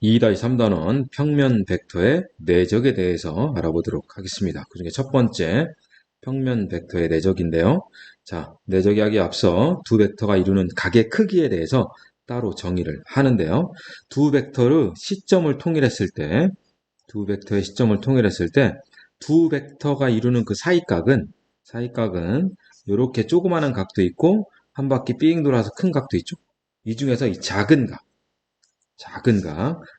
2-3단원 평면 벡터의 내적에 대해서 알아보도록 하겠습니다. 그 중에 첫 번째 평면 벡터의 내적인데요. 자, 내적 이야기에 앞서 두 벡터가 이루는 각의 크기에 대해서 따로 정의를 하는데요. 두 벡터의 시점을 통일했을 때, 두 벡터의 시점을 통일했을 때, 두 벡터가 이루는 그 사이각은 이렇게 조그마한 각도 있고 한 바퀴 삥 돌아서 큰 각도 있죠. 이 중에서 이 작은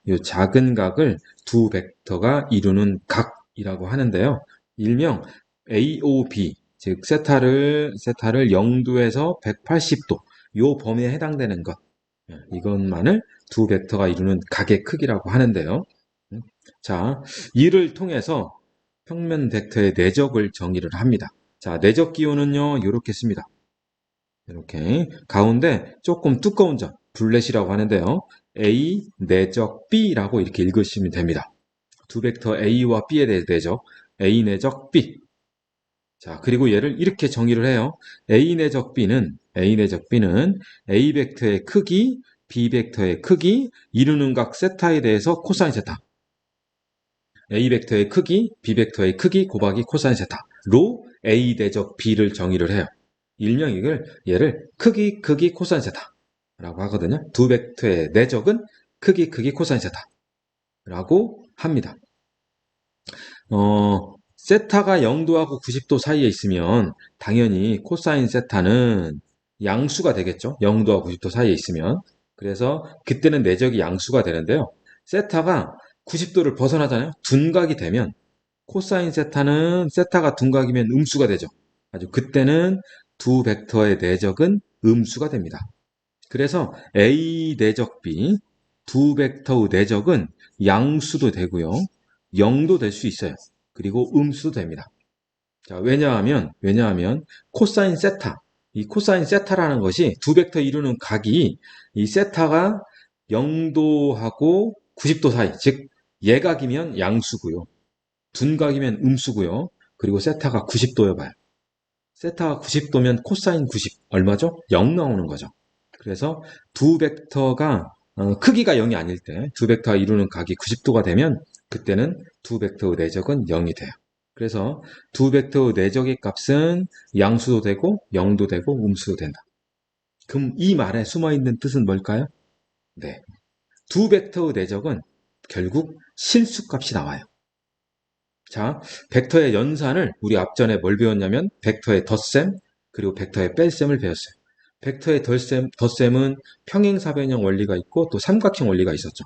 이 작은 각을 두 벡터가 이루는 각이라고 하는데요. 일명 AOB, 즉 세타를 0도에서 180도 요 범위에 해당되는 것, 이것만을 두 벡터가 이루는 각의 크기라고 하는데요. 자, 이를 통해서 평면 벡터의 내적을 정의를 합니다. 자, 내적 기호는요, 이렇게 씁니다. 이렇게 가운데 조금 두꺼운 점, 블렛이라고 하는데요. A 내적 B라고 이렇게 읽으시면 됩니다. 두 벡터 A와 B에 대해 내적, A 내적 B. 자, 그리고 얘를 이렇게 정의를 해요. A 내적 B는 A 벡터의 크기, B 벡터의 크기, 이루는 각 세타에 대해서 코사인 세타. A 벡터의 크기, B 벡터의 크기 곱하기 코사인 세타로 A 대적 B를 정의를 해요. 일명 얘를 크기 코사인 세타라고 하거든요. 두 벡터의 내적은 크기 코사인 세타라고 합니다. 세타가 0도하고 90도 사이에 있으면 당연히 코사인 세타는 양수가 되겠죠. 0도하고 90도 사이에 있으면. 그래서 그때는 내적이 양수가 되는데요. 세타가 90도를 벗어나잖아요. 둔각이 되면 코사인 세타가 둔각이면 음수가 되죠. 아주 그때는 두 벡터의 내적은 음수가 됩니다. 그래서 A 내적 B 두 벡터의 내적은 양수도 되고요. 0도 될 수 있어요. 그리고 음수도 됩니다. 자, 왜냐하면 코사인 세타, 이 코사인 세타라는 것이 두 벡터 이루는 각이 이 세타가 0도하고 90도 사이, 즉 예각이면 양수고요. 둔각이면 음수고요. 그리고 세타가 90도여 봐요. 세타가 90도면 코사인 90 얼마죠? 0 나오는 거죠. 그래서 두 벡터가 크기가 0이 아닐 때 두 벡터가 이루는 각이 90도가 되면 그때는 두 벡터의 내적은 0이 돼요. 그래서 두 벡터의 내적의 값은 양수도 되고 0도 되고 음수도 된다. 그럼 이 말에 숨어있는 뜻은 뭘까요? 네, 두 벡터의 내적은 결국 실수값이 나와요. 자, 벡터의 연산을 우리 앞전에 뭘 배웠냐면 벡터의 덧셈 그리고 벡터의 뺄셈을 배웠어요. 벡터의 덧셈은 평행사변형 원리가 있고 또 삼각형 원리가 있었죠.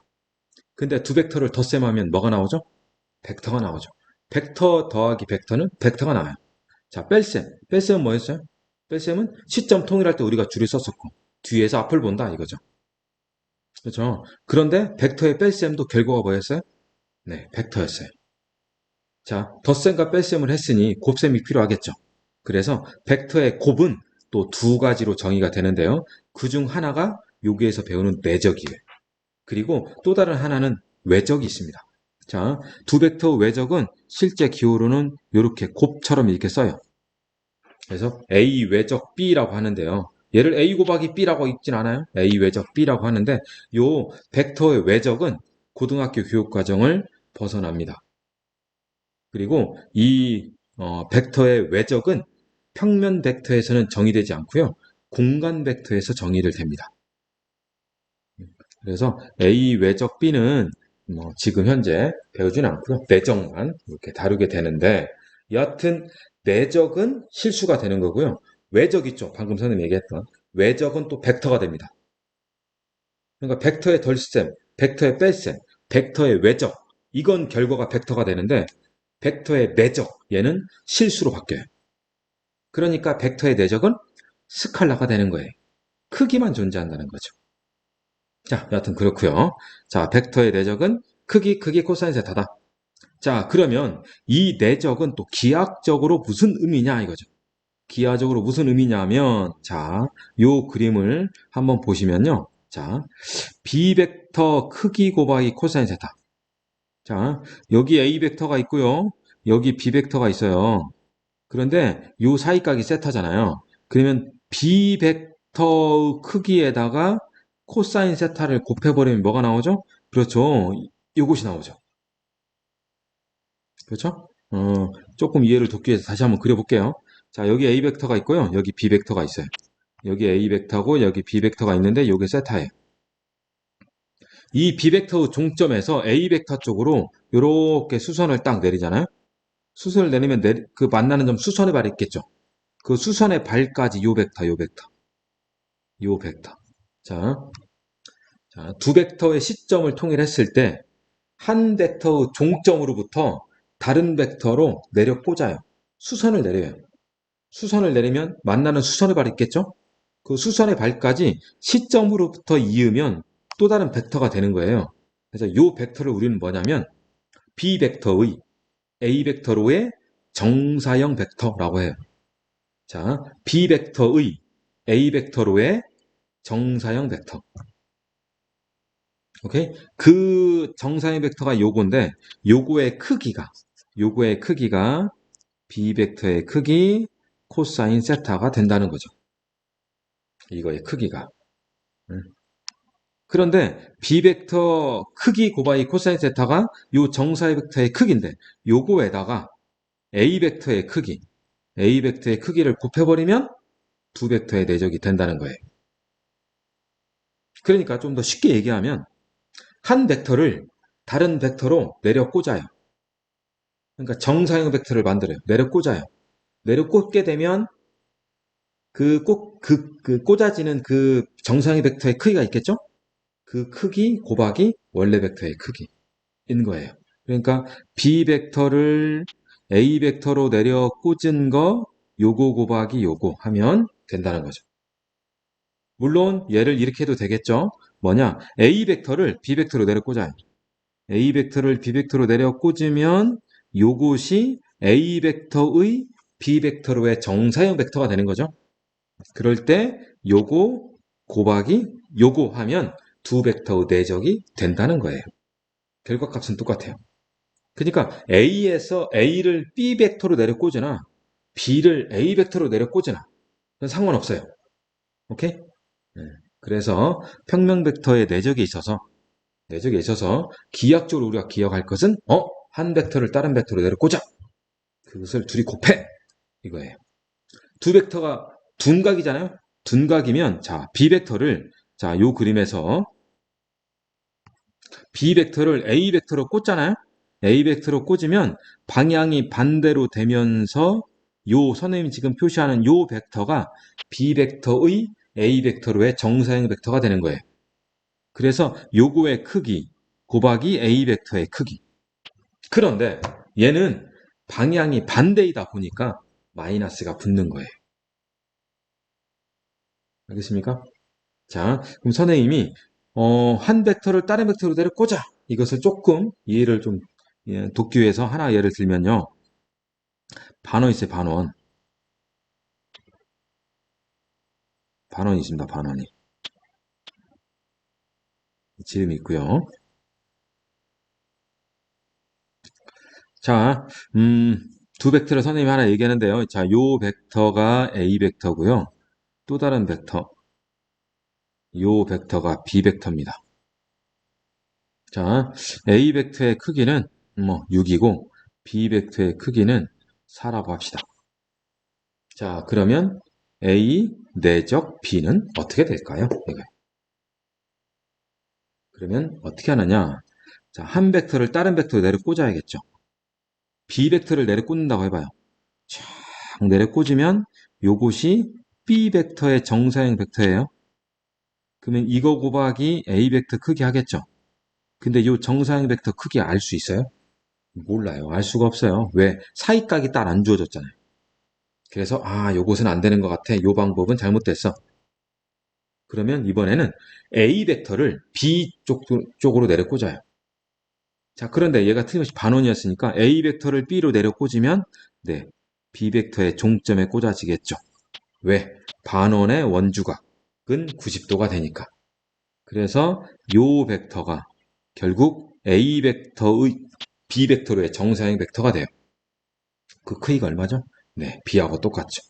근데 두 벡터를 덧셈하면 뭐가 나오죠? 벡터가 나오죠. 벡터 더하기 벡터는 벡터가 나와요. 자, 뺄셈은 뭐였어요? 뺄셈은 시점 통일할 때 우리가 줄을 썼었고 뒤에서 앞을 본다 이거죠. 그렇죠? 그런데 벡터의 뺄셈도 결과가 뭐였어요? 네, 벡터였어요. 자, 덧셈과 뺄셈을 했으니 곱셈이 필요하겠죠. 그래서 벡터의 곱은 또 두 가지로 정의가 되는데요. 그중 하나가 여기에서 배우는 내적이에요. 그리고 또 다른 하나는 외적이 있습니다. 자, 두 벡터 외적은 실제 기호로는 이렇게 곱처럼 이렇게 써요. 그래서 A 외적 B라고 하는데요. 얘를 A 곱하기 B라고 읽진 않아요. A 외적 B라고 하는데 요 벡터의 외적은 고등학교 교육과정을 벗어납니다. 그리고 이 벡터의 외적은 평면 벡터에서는 정의되지 않고요. 공간 벡터에서 정의를 됩니다. 그래서 A 외적 B는 지금 현재 배우진 않고요. 내적만 이렇게 다루게 되는데 여하튼 내적은 실수가 되는 거고요. 외적 있죠. 방금 선생님이 얘기했던 외적은 또 벡터가 됩니다. 그러니까 벡터의 덜셈, 벡터의 뺄셈, 벡터의 외적 이건 결과가 벡터가 되는데 벡터의 내적 얘는 실수로 바뀌어요. 그러니까 벡터의 내적은 스칼라가 되는 거예요. 크기만 존재한다는 거죠. 자, 여하튼 그렇고요. 자, 벡터의 내적은 크기 코사인 세타다. 자, 그러면 이 내적은 또 기하학적으로 무슨 의미냐 이거죠. 기하적으로 무슨 의미냐면 자, 요 그림을 한번 보시면요. 자, 비벡터 크기 곱하기 코사인 세타. 자, 여기 A 벡터가 있고요. 여기 B 벡터가 있어요. 그런데 요 사이각이 세타잖아요. 그러면 B벡터 크기에다가 코사인 세타를 곱해버리면 뭐가 나오죠? 그렇죠. 요것이 나오죠. 그렇죠? 조금 이해를 돕기 위해서 다시 한번 그려볼게요. 자, 여기 A 벡터가 있고요. 여기 B 벡터가 있어요. 여기 A 벡터고 여기 B 벡터가 있는데 요게 세타예요. 이 B 벡터 종점에서 A 벡터 쪽으로 이렇게 수선을 딱 내리잖아요. 수선을 내리면 그 만나는 점 수선의 발이 있겠죠. 그 수선의 발까지 요 벡터, 요 벡터, 요 벡터. 자, 두 벡터의 시점을 통일했을 때 한 벡터의 종점으로부터 다른 벡터로 내려 꽂아요. 수선을 내려요. 수선을 내리면 만나는 수선의 발이 있겠죠? 그 수선의 발까지 시점으로부터 이으면 또 다른 벡터가 되는 거예요. 그래서 이 벡터를 우리는 뭐냐면 B 벡터의 A 벡터로의 정사형 벡터라고 해요. 자, B 벡터의 A 벡터로의 정사형 벡터. 오케이? 그 정사형 벡터가 요건데 요거의 크기가 B 벡터의 크기 코사인 세타가 된다는 거죠. 이거의 크기가. 그런데 B 벡터 크기 곱하기 코사인 세타가 요 정사의 벡터의 크기인데 요거에다가 A 벡터의 크기를 곱해버리면 두 벡터의 내적이 된다는 거예요. 그러니까 좀 더 쉽게 얘기하면 한 벡터를 다른 벡터로 내려 꽂아요. 그러니까 정사형 벡터를 만들어요. 내려 꽂아요. 내려 꽂게 되면 그 꽂아지는 그 정사형 벡터의 크기가 있겠죠? 그 크기 곱하기 원래 벡터의 크기인 거예요. 그러니까 B 벡터를 A 벡터로 내려 꽂은 거 요거 곱하기 요거 하면 된다는 거죠. 물론 얘를 이렇게 해도 되겠죠. 뭐냐? A 벡터를 B 벡터로 내려 꽂아요. A 벡터를 B 벡터로 내려 꽂으면 요것이 A 벡터의 B 벡터로의 정사형 벡터가 되는 거죠. 그럴 때 요거 곱하기 요거 하면 두 벡터의 내적이 된다는 거예요. 결과값은 똑같아요. 그러니까 A에서 A를 B 벡터로 내려 꽂으나 B를 A 벡터로 내려 꽂으나 그건 상관없어요. 오케이? 네. 그래서 평면 벡터의 내적에 있어서 기하학적으로 우리가 기억할 것은 한 벡터를 다른 벡터로 내려 꽂아. 그것을 둘이 곱해. 이거예요. 두 벡터가 둔각이잖아요. 둔각이면 자, B 벡터를 자, 요 그림에서 B 벡터를 A 벡터로 꽂잖아요. A 벡터로 꽂으면 방향이 반대로 되면서 요 선생님이 지금 표시하는 요 벡터가 B 벡터의 A 벡터로의 정사형 벡터가 되는 거예요. 그래서 요거의 크기 곱하기 A 벡터의 크기. 그런데 얘는 방향이 반대이다 보니까 마이너스가 붙는 거예요. 알겠습니까? 자, 그럼 선생님이 한 벡터를 다른 벡터로 내려 꽂아. 이것을 조금 이해를 좀 돕기 위해서 하나 예를 들면요. 반원 있어요, 반원. 반원이 있습니다, 반원이. 지름이 있고요. 자, 두 벡터를 선생님이 하나 얘기하는데요. 자, 요 벡터가 A 벡터고요. 또 다른 벡터, 요 벡터가 B 벡터입니다. 자, A 벡터의 크기는 뭐 6이고 B 벡터의 크기는 4라고 합시다. 자, 그러면 A 내적 B는 어떻게 될까요? 그러면 어떻게 하느냐? 자, 한 벡터를 다른 벡터로 내려 꽂아야겠죠. B 벡터를 내려 꽂는다고 해봐요. 쫙 내려 꽂으면 요것이 B 벡터의 정사형 벡터예요. 그러면 이거 곱하기 A 벡터 크기 하겠죠. 근데 이 정사형 벡터 크기 알 수 있어요? 몰라요. 알 수가 없어요. 왜? 사이각이 딱 안 주어졌잖아요. 그래서 요것은 안 되는 것 같아. 요 방법은 잘못됐어. 그러면 이번에는 A 벡터를 B 쪽으로 내려 꽂아요. 자, 그런데 얘가 틀림없이 반원이었으니까 A 벡터를 B로 내려 꽂으면 네, B 벡터의 종점에 꽂아지겠죠. 왜? 반원의 원주각은 90도가 되니까. 그래서 요 벡터가 결국 A 벡터의 B 벡터로의 정사형 벡터가 돼요. 그 크기가 얼마죠? 네, B하고 똑같죠.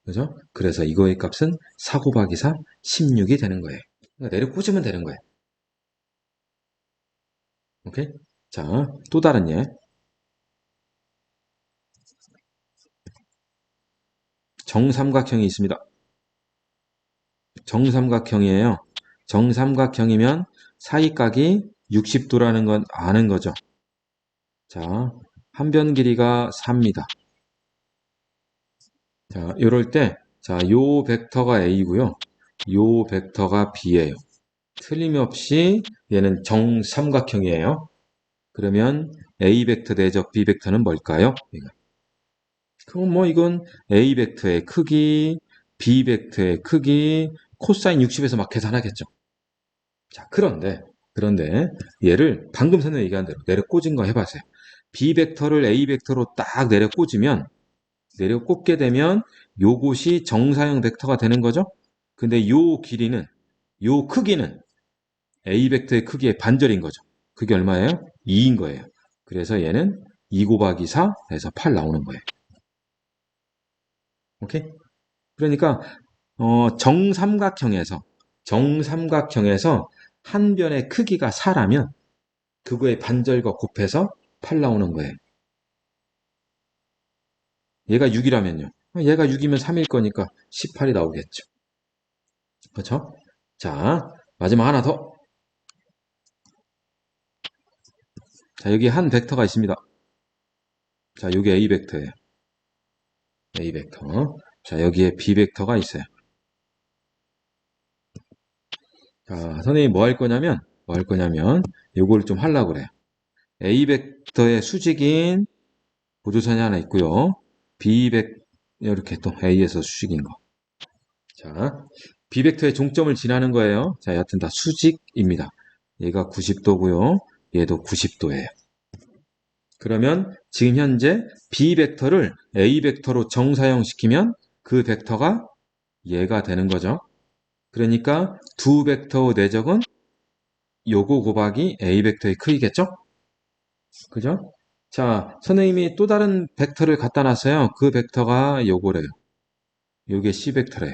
그죠? 그래서 이거의 값은 4 곱하기 4, 16이 되는 거예요. 그러니까 내려 꽂으면 되는 거예요. 오케이? 자, 또 다른 예. 정삼각형이 있습니다. 정삼각형이에요. 정삼각형이면 사이각이 60도라는 건 아는 거죠. 자, 한 변 길이가 4입니다. 자, 이럴 때, 자, 요 벡터가 A고요. 요 벡터가 B예요. 틀림없이 얘는 정삼각형이에요. 그러면 A 벡터 대적 B 벡터는 뭘까요? 그럼 뭐 이건 A 벡터의 크기, B 벡터의 크기, 코사인 60에서 막 계산하겠죠. 자, 그런데 얘를 방금 전에 얘기한 대로 내려 꽂은 거 해봐세요. B 벡터를 A 벡터로 딱 내려 꽂으면 내려 꽂게 되면 요곳이 정사형 벡터가 되는 거죠. 근데 요 길이는 요 크기는 A 벡터의 크기의 반절인 거죠. 그게 얼마예요? 2인 거예요. 그래서 얘는 2 곱하기 4 해서 8 나오는 거예요. 오케이? 그러니까 정삼각형에서 한 변의 크기가 4라면 그거의 반절과 곱해서 8 나오는 거예요. 얘가 6이라면요. 얘가 6이면 3일 거니까 18이 나오겠죠. 그렇죠? 자, 마지막 하나 더. 자, 여기 한 벡터가 있습니다. 자, 여기 A 벡터예요. A 벡터. 자, 여기에 B 벡터가 있어요. 자, 선생님이 뭐 할 거냐면, 요거를 좀 하려고 그래요. A 벡터의 수직인 보조선이 하나 있고요. B 벡, 이렇게 또 A에서 수직인 거. 자, B 벡터의 종점을 지나는 거예요. 자, 여하튼 다 수직입니다. 얘가 90도고요. 얘도 90도예요. 그러면 지금 현재 B 벡터를 A 벡터로 정사형시키면 그 벡터가 얘가 되는 거죠. 그러니까 두 벡터의 내적은 요거 곱하기 A 벡터의 크기겠죠? 그죠? 자, 선생님이 또 다른 벡터를 갖다 놨어요. 그 벡터가 요거래요. 요게 C 벡터래요.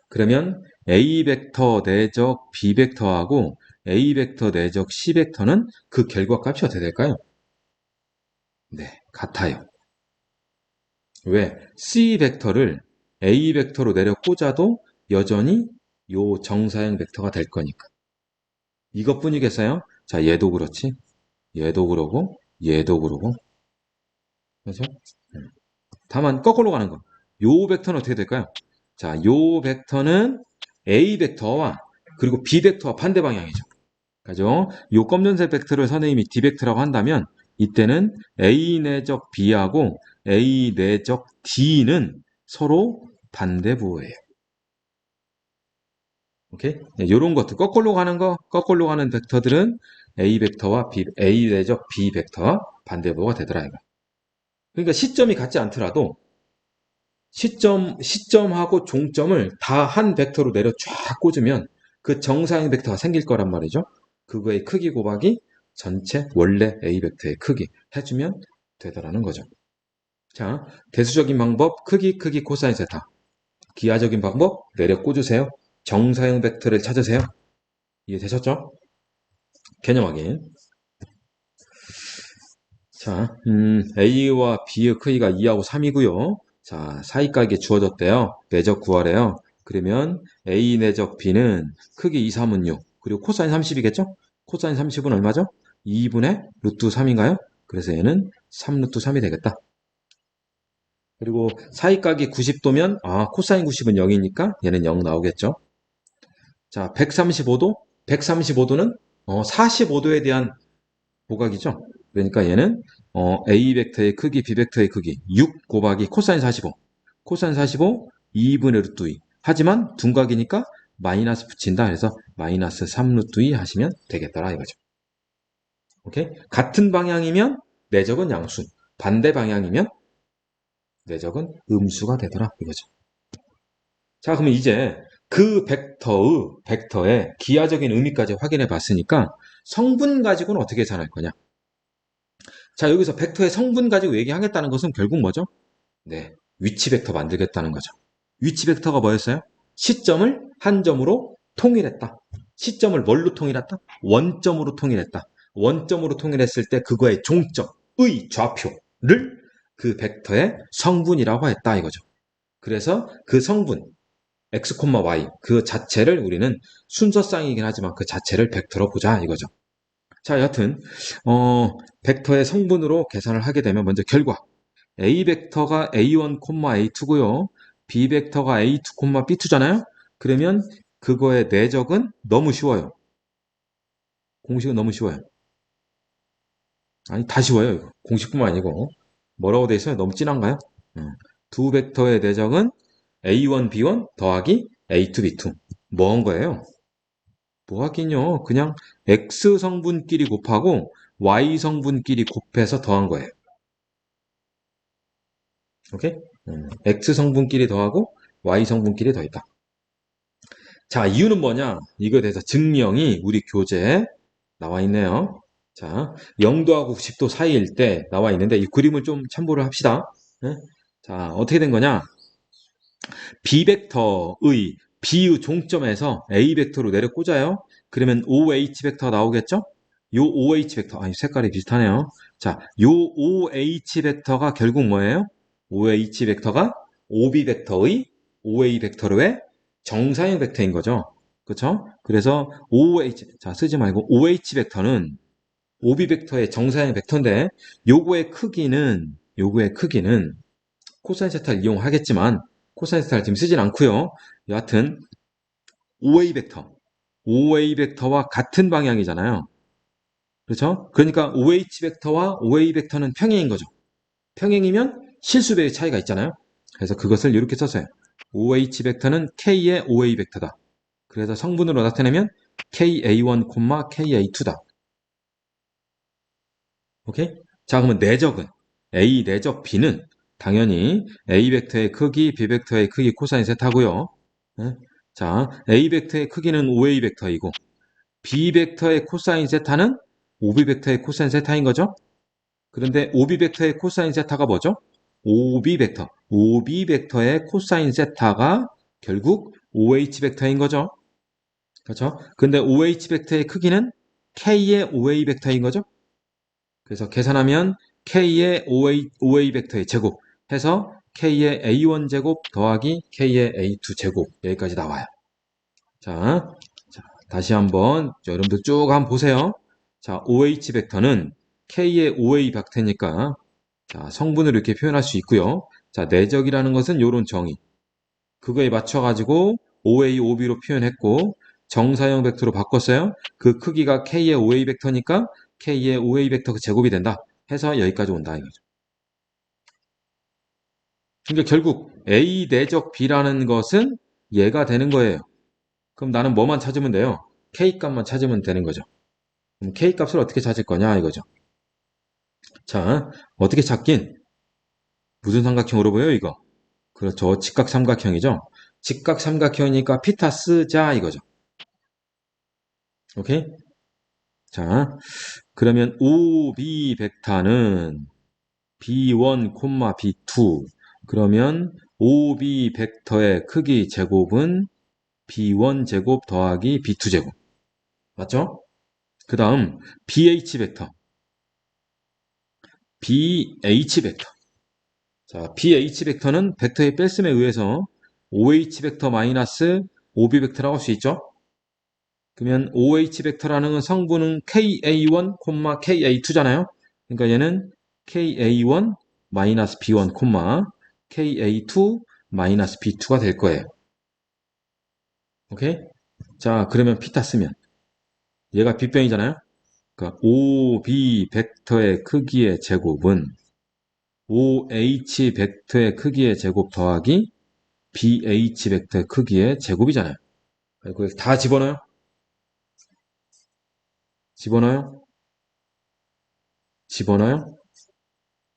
그러면 A 벡터 내적 B 벡터하고 A 벡터 내적 C 벡터는 그 결과값이 어떻게 될까요? 네, 같아요. 왜? C 벡터를 A 벡터로 내려 꽂아도 여전히 요 정사형 벡터가 될 거니까. 이것뿐이겠어요? 자, 얘도 그렇지. 얘도 그러고, 얘도 그러고. 그렇죠? 다만 거꾸로 가는 거. 요 벡터는 어떻게 될까요? 자, 요 벡터는 A 벡터와 그리고 B 벡터와 반대 방향이죠. 그죠? 요 검정색 벡터를 선생님이 D 벡터라고 한다면 이때는 A 내적 B하고 A 내적 D는 서로 반대부호예요. 오케이? 네, 요런 것들 거꾸로 가는 거, 거꾸로 가는 벡터들은 A 벡터와 A 내적 B 벡터와 반대부호가 되더라 이거. 그러니까 시점이 같지 않더라도 시점하고 종점을 다 한 벡터로 내려 쫙 꽂으면 그 정사형 벡터가 생길 거란 말이죠. 그거의 크기 곱하기 전체 원래 A 벡터의 크기 해주면 되더라는 거죠. 자, 대수적인 방법 크기 코사인 세타. 기하적인 방법 내려 꽂으세요. 정사형 벡터를 찾으세요. 이해되셨죠? 개념 확인. 자, A와 B의 크기가 2하고 3이고요. 자, 사이각이 주어졌대요. 내적 구하래요. 그러면 A 내적 B는 크기 2, 3은 6. 그리고 코사인 30이겠죠? 코사인 30은 얼마죠? 2분의 루트 3인가요? 그래서 얘는 3 루트 3이 되겠다. 그리고 사이각이 90도면 코사인 90은 0이니까 얘는 0 나오겠죠. 자, 135도? 135도는 45도에 대한 보각이죠. 그러니까 얘는 A 벡터의 크기, B 벡터의 크기 6 곱하기 코사인 45. 코사인 45 2분의 루트 2. 하지만 둔각이니까 마이너스 붙인다. 그래서 마이너스 3 루트 2 하시면 되겠더라 이거죠. 오케이? 같은 방향이면 내적은 양수. 반대 방향이면 내적은 음수가 되더라 이거죠. 자, 그러면 이제 그 벡터의 기하적인 의미까지 확인해 봤으니까 성분 가지고는 어떻게 계산할 거냐? 자, 여기서 벡터의 성분 가지고 얘기하겠다는 것은 결국 뭐죠? 네, 위치 벡터 만들겠다는 거죠. 위치 벡터가 뭐였어요? 시점을 한 점으로 통일했다. 시점을 뭘로 통일했다? 원점으로 통일했다. 원점으로 통일했을 때 그거의 종점의 좌표를 그 벡터의 성분이라고 했다 이거죠. 그래서 그 성분 x, y 그 자체를 우리는 순서쌍이긴 하지만 그 자체를 벡터로 보자 이거죠. 자, 여하튼 벡터의 성분으로 계산을 하게 되면 먼저 결과 A 벡터가 A1, A2고요. B 벡터가 A2, B2잖아요. 그러면 그거의 내적은 너무 쉬워요. 공식은 너무 쉬워요. 아니, 다 쉬워요. 이거. 공식뿐만 아니고. 뭐라고 돼 있어요? 너무 진한가요? 두 벡터의 내적은 A1, B1 더하기 A2, B2. 뭐 한 거예요? 뭐 하긴요. 그냥 X 성분끼리 곱하고 Y 성분끼리 곱해서 더한 거예요. 오케이? X 성분끼리 더하고 Y 성분끼리 더했다. 자, 이유는 뭐냐? 이거에 대해서 증명이 우리 교재에 나와 있네요. 자, 0도하고 90도 사이일 때 나와 있는데 이 그림을 좀 참고를 합시다. 네? 자, 어떻게 된 거냐? B 벡터의 B의 종점에서 A 벡터로 내려 꽂아요. 그러면 OH 벡터가 나오겠죠? 요 OH 벡터, 아니 색깔이 비슷하네요. 자, 요 OH 벡터가 결국 뭐예요? OH 벡터가 OB 벡터의 OA 벡터로의 정사형 벡터인 거죠. 그렇죠? 그래서 OH, 자 쓰지 말고 OH 벡터는 OB 벡터의 정사형 벡터인데 요거의 크기는 코사인 세타를 이용하겠지만 코사인 세타를 지금 쓰진 않고요. 여하튼 OA 벡터, OA 벡터와 같은 방향이잖아요. 그렇죠? 그러니까 OH 벡터와 OA 벡터는 평행인 거죠. 평행이면 실수배의 차이가 있잖아요. 그래서 그것을 이렇게 썼어요. OH 벡터는 K의 OA 벡터다. 그래서 성분으로 나타내면 KA1, KA2다. 오케이? 자, 그러면 내적은 A 내적 B는 당연히 A 벡터의 크기, B 벡터의 크기 코사인 세타고요. 네? 자, A 벡터의 크기는 OA 벡터이고 B 벡터의 코사인 세타는 OB 벡터의 코사인 세타인 거죠? 그런데 OB 벡터의 코사인 세타가 뭐죠? OB 벡터. OB 벡터의 코사인 세타가 결국 OH 벡터인 거죠. 그렇죠? 근데 OH 벡터의 크기는 K의 OA 벡터인 거죠? 그래서 계산하면 K의 OA 벡터의 제곱 해서 K의 A1 제곱 더하기 K의 A2 제곱 여기까지 나와요. 자, 다시 한번 여러분들 쭉 한번 보세요. 자, OH 벡터는 K의 OA 벡터니까 자, 성분을 이렇게 표현할 수 있고요. 자, 내적이라는 것은 요런 정의. 그거에 맞춰가지고 OA, OB로 표현했고 정사형 벡터로 바꿨어요. 그 크기가 K의 OA 벡터니까 K의 OA 벡터 그 제곱이 된다. 해서 여기까지 온다 이거죠. 그러니까 결국 A 내적 B라는 것은 얘가 되는 거예요. 그럼 나는 뭐만 찾으면 돼요? K 값만 찾으면 되는 거죠. 그럼 K 값을 어떻게 찾을 거냐 이거죠. 자, 어떻게 찾긴? 무슨 삼각형으로 보여요 이거? 그렇죠. 직각 삼각형이죠. 직각 삼각형이니까 피타 쓰자 이거죠. 오케이? 자, 그러면 OB 벡터는 B1, B2 그러면 OB 벡터의 크기 제곱은 B1 제곱 더하기 B2 제곱 맞죠? 그 다음 BH 벡터 BH 벡터 자, BH 벡터는 벡터의 뺄셈에 의해서 OH 벡터 마이너스 OB 벡터라고 할 수 있죠? 그러면 OH 벡터라는 성분은 KA1, KA2잖아요. 그러니까 얘는 KA1 마이너스 B1, KA2 마이너스 B2가 될 거예요. 오케이? 자, 그러면 피타 쓰면 얘가 빗변이잖아요. 그러니까 OB 벡터의 크기의 제곱은 OH 벡터의 크기의 제곱 더하기 BH 벡터의 크기의 제곱이잖아요. 그리고 다 집어넣어요? 집어넣어요? 집어넣어요?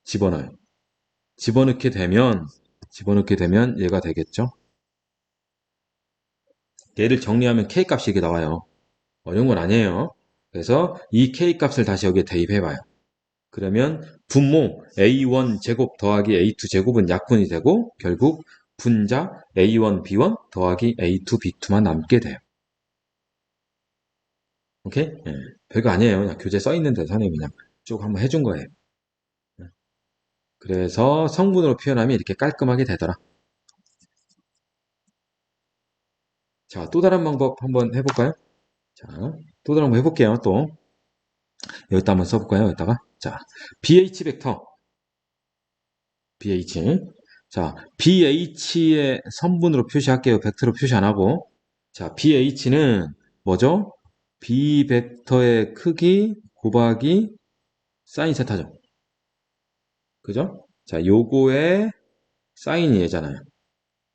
집어넣어요. 집어넣게 되면 얘가 되겠죠? 얘를 정리하면 K값이 이렇게 나와요. 어려운 건 아니에요. 그래서 이 K값을 다시 여기에 대입해봐요. 그러면 분모 A1 제곱 더하기 A2 제곱은 약분이 되고 결국 분자 A1 B1 더하기 A2 B2만 남게 돼요. 오케이? 예. 별거 아니에요. 그냥 교재 써 있는데 선생님이 그냥 쭉 한번 해준 거예요. 그래서 성분으로 표현하면 이렇게 깔끔하게 되더라. 자, 또 다른 방법 한번 해볼까요? 자, 또 다른 번 해볼게요. 또 여기다 한번 써볼까요? 여기다가 자, BH 벡터 BH. 자, BH의 성분으로 표시할게요. 벡터로 표시 안 하고. 자, BH는 뭐죠? B 벡터의 크기 곱하기 사인 세타죠. 그죠? 자, 요거의 사인이 얘잖아요.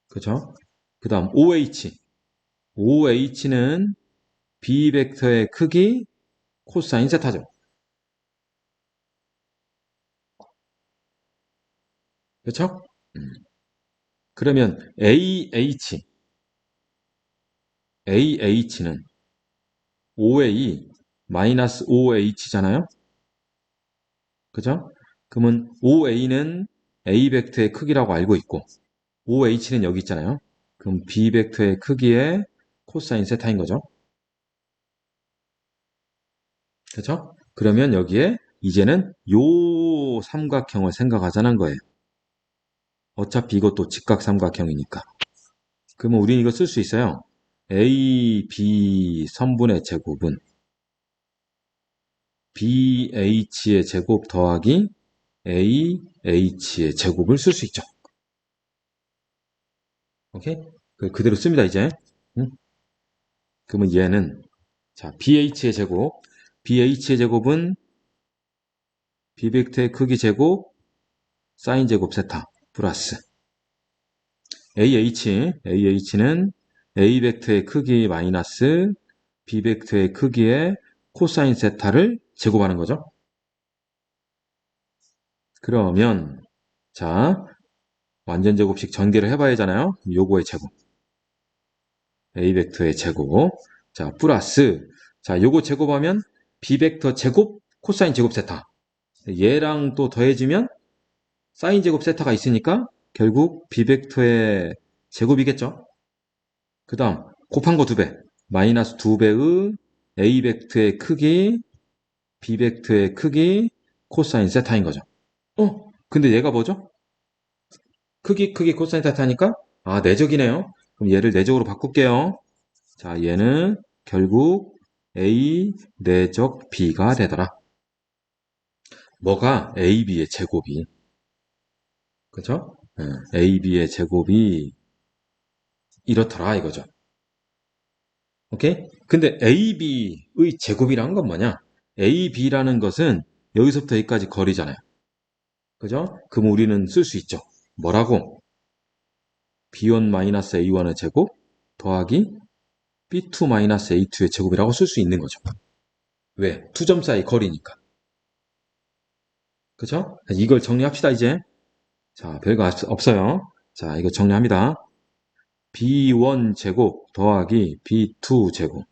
그죠? 그 다음 OH. OH는 B 벡터의 크기 코사인 세타죠. 그렇죠? 그러면 AH는 OA 마이너스 OH잖아요. 그죠? 그러면 OA는 A 벡터의 크기라고 알고 있고 OH는 여기 있잖아요. 그럼 B 벡터의 크기의 코사인 세타인 거죠. 그죠? 그러면 여기에 이제는 요 삼각형을 생각하자는 거예요. 어차피 이것도 직각삼각형이니까. 그러면 우리는 이거 쓸 수 있어요. A, B 선분의 제곱은 BH의 제곱 더하기 AH의 제곱을 쓸 수 있죠. 오케이? 그대로 씁니다, 이제. 응? 그러면 얘는, 자, BH의 제곱은 B벡터의 크기 제곱, 사인 제곱 세타, 플러스 AH는 A벡터의 크기 마이너스 B벡터의 크기의 코사인 세타를 제곱하는 거죠. 그러면, 자, 완전 제곱식 전개를 해봐야 하잖아요. 요거의 제곱. A벡터의 제곱. 자, 플러스. 자, 요거 제곱하면 B벡터 제곱, 코사인 제곱 세타. 얘랑 또 더해지면 사인 제곱 세타가 있으니까 결국 B벡터의 제곱이겠죠. 그 다음, 곱한 거 2배. 마이너스 2배의 A벡터의 크기, B벡터의 크기, 코사인 세타인 거죠. 근데 얘가 뭐죠? 크기 코사인 세타니까 내적이네요. 그럼 얘를 내적으로 바꿀게요. 자, 얘는 결국 A 내적 B가 되더라. 뭐가 AB의 제곱이. 그죠? AB의 제곱이 이렇더라 이거죠. 오케이? 근데 AB의 제곱이라는 건 뭐냐? AB라는 것은 여기서부터 여기까지 거리잖아요. 그죠? 그럼 우리는 쓸 수 있죠. 뭐라고? B1-A1의 제곱 더하기 B2-A2의 제곱이라고 쓸 수 있는 거죠. 왜? 두 점 사이 거리니까. 그죠? 이걸 정리합시다, 이제. 자, 별거 없어요. 자, 이거 정리합니다. B1 제곱 더하기 B2 제곱.